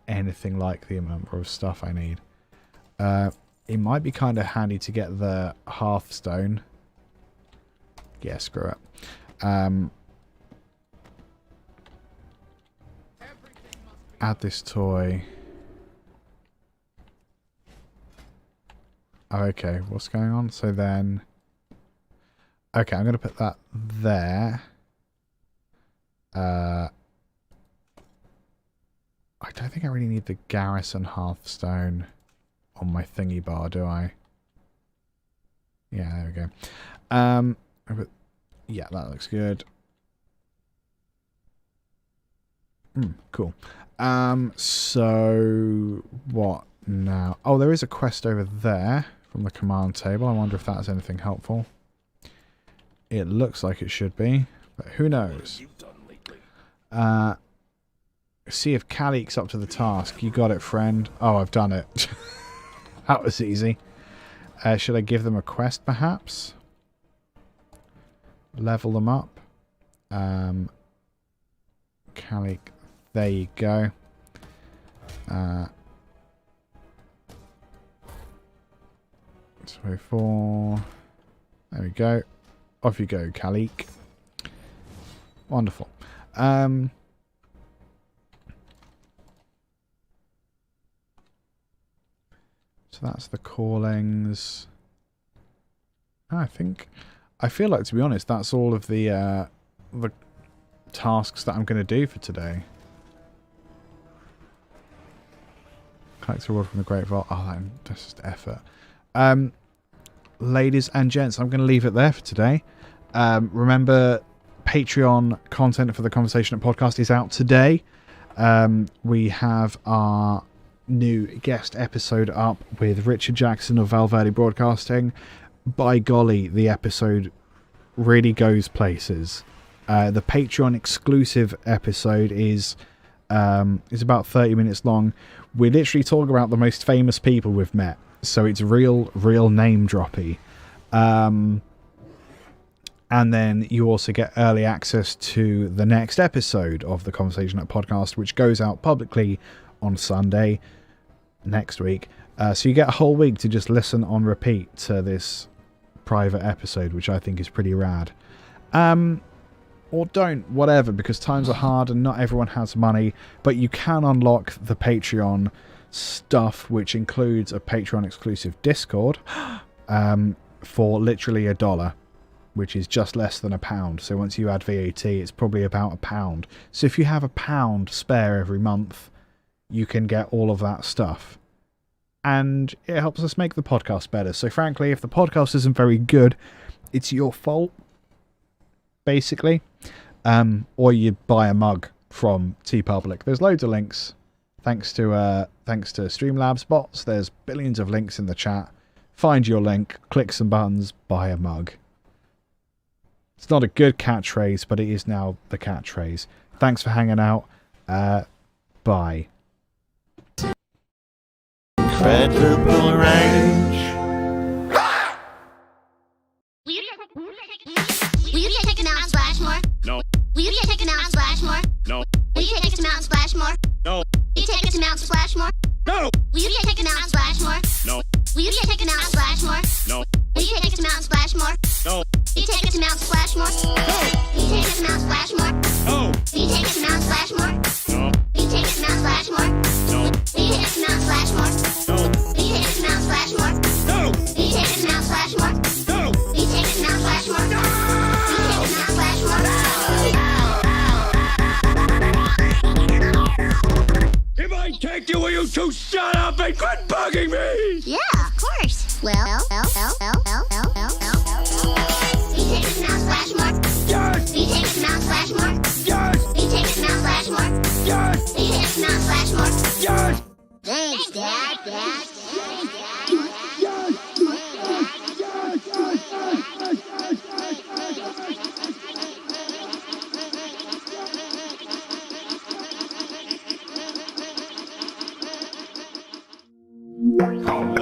Anything like the amount of stuff I need. It might be kind of handy to get the Hearthstone. Yeah, screw it. Add this toy. Oh, okay, what's going on? So then... Okay, I'm going to put that there. I don't think I really need the garrison hearthstone on my thingy bar, do I? Yeah, there we go. But yeah, that looks good. Cool. So what now? Oh, there is a quest over there from the command table. I wonder if that's anything helpful. It looks like it should be, but who knows? See if Kalik's up to the task. You got it, friend. Oh, I've done it. That was easy. Should I give them a quest, perhaps? Level them up. Kalik, there you go. 24. There we go. Off you go, Kalik. Wonderful. So that's the callings. I feel like, to be honest, that's all of the tasks that I'm going to do for today. Collect a reward from the Great Vault. Oh, that's just effort. Ladies and gents, I'm going to leave it there for today. Remember, Patreon content for the Conversation Podcast is out today. We have our new guest episode up with Richard Jackson of Valverde Broadcasting. By golly, the episode really goes places. The Patreon exclusive episode is about 30 minutes long. We literally talk about the most famous people we've met, so it's real name droppy. And then you also get early access to the next episode of the Conversation Podcast, which goes out publicly on Sunday next week. So you get a whole week to just listen on repeat to this private episode, which I think is pretty rad. Or don't, whatever, because times are hard and not everyone has money, but you can unlock the Patreon stuff, which includes a Patreon exclusive Discord for literally $1, which is just less than £1. So once you add VAT, it's probably about £1. So if you have £1 spare every month, you can get all of that stuff. And it helps us make the podcast better. So frankly, if the podcast isn't very good, it's your fault, basically. Or you buy a mug from TeePublic. There's loads of links. Thanks to Streamlabs bots, there's billions of links in the chat. Find your link, click some buttons, buy a mug. It's not a good catchphrase, but it is now the catchphrase. Thanks for hanging out. Bye. Incredible range. Will you take a Mount Splashmore? No. Will you take a Mount Splashmore? No. Will you take us to Mount Splashmore? No. Will you take us to Mount Splashmore? No. Will you take a Mount Splashmore? No. Will you take a Mount Splashmore? No. Will you take us to Mount Splashmore? No. Will you take us to Mount Splashmore? Will you take us to Mount Splashmore? No. Will you take us to Mount Splashmore? No. Will you take us to Mount Splashmore? No. Will you take us to Mount Splashmore? No. Will you take us to Mount Splashmore? No. Will you take us to Mount Splashmore? No. Will you take us to Mount Splashmore? Will you take us to Mount Splashmore? If I take you, will you two shut up and quit bugging me? Yeah, of course. Well. Will you take us to Mount Splashmore? Yes. Will you take us to Mount Splashmore? Yes. Will you take us to Mount Splashmore? Yes. Will you take us to Mount Splashmore? Yes. Thanks, Dad. Come,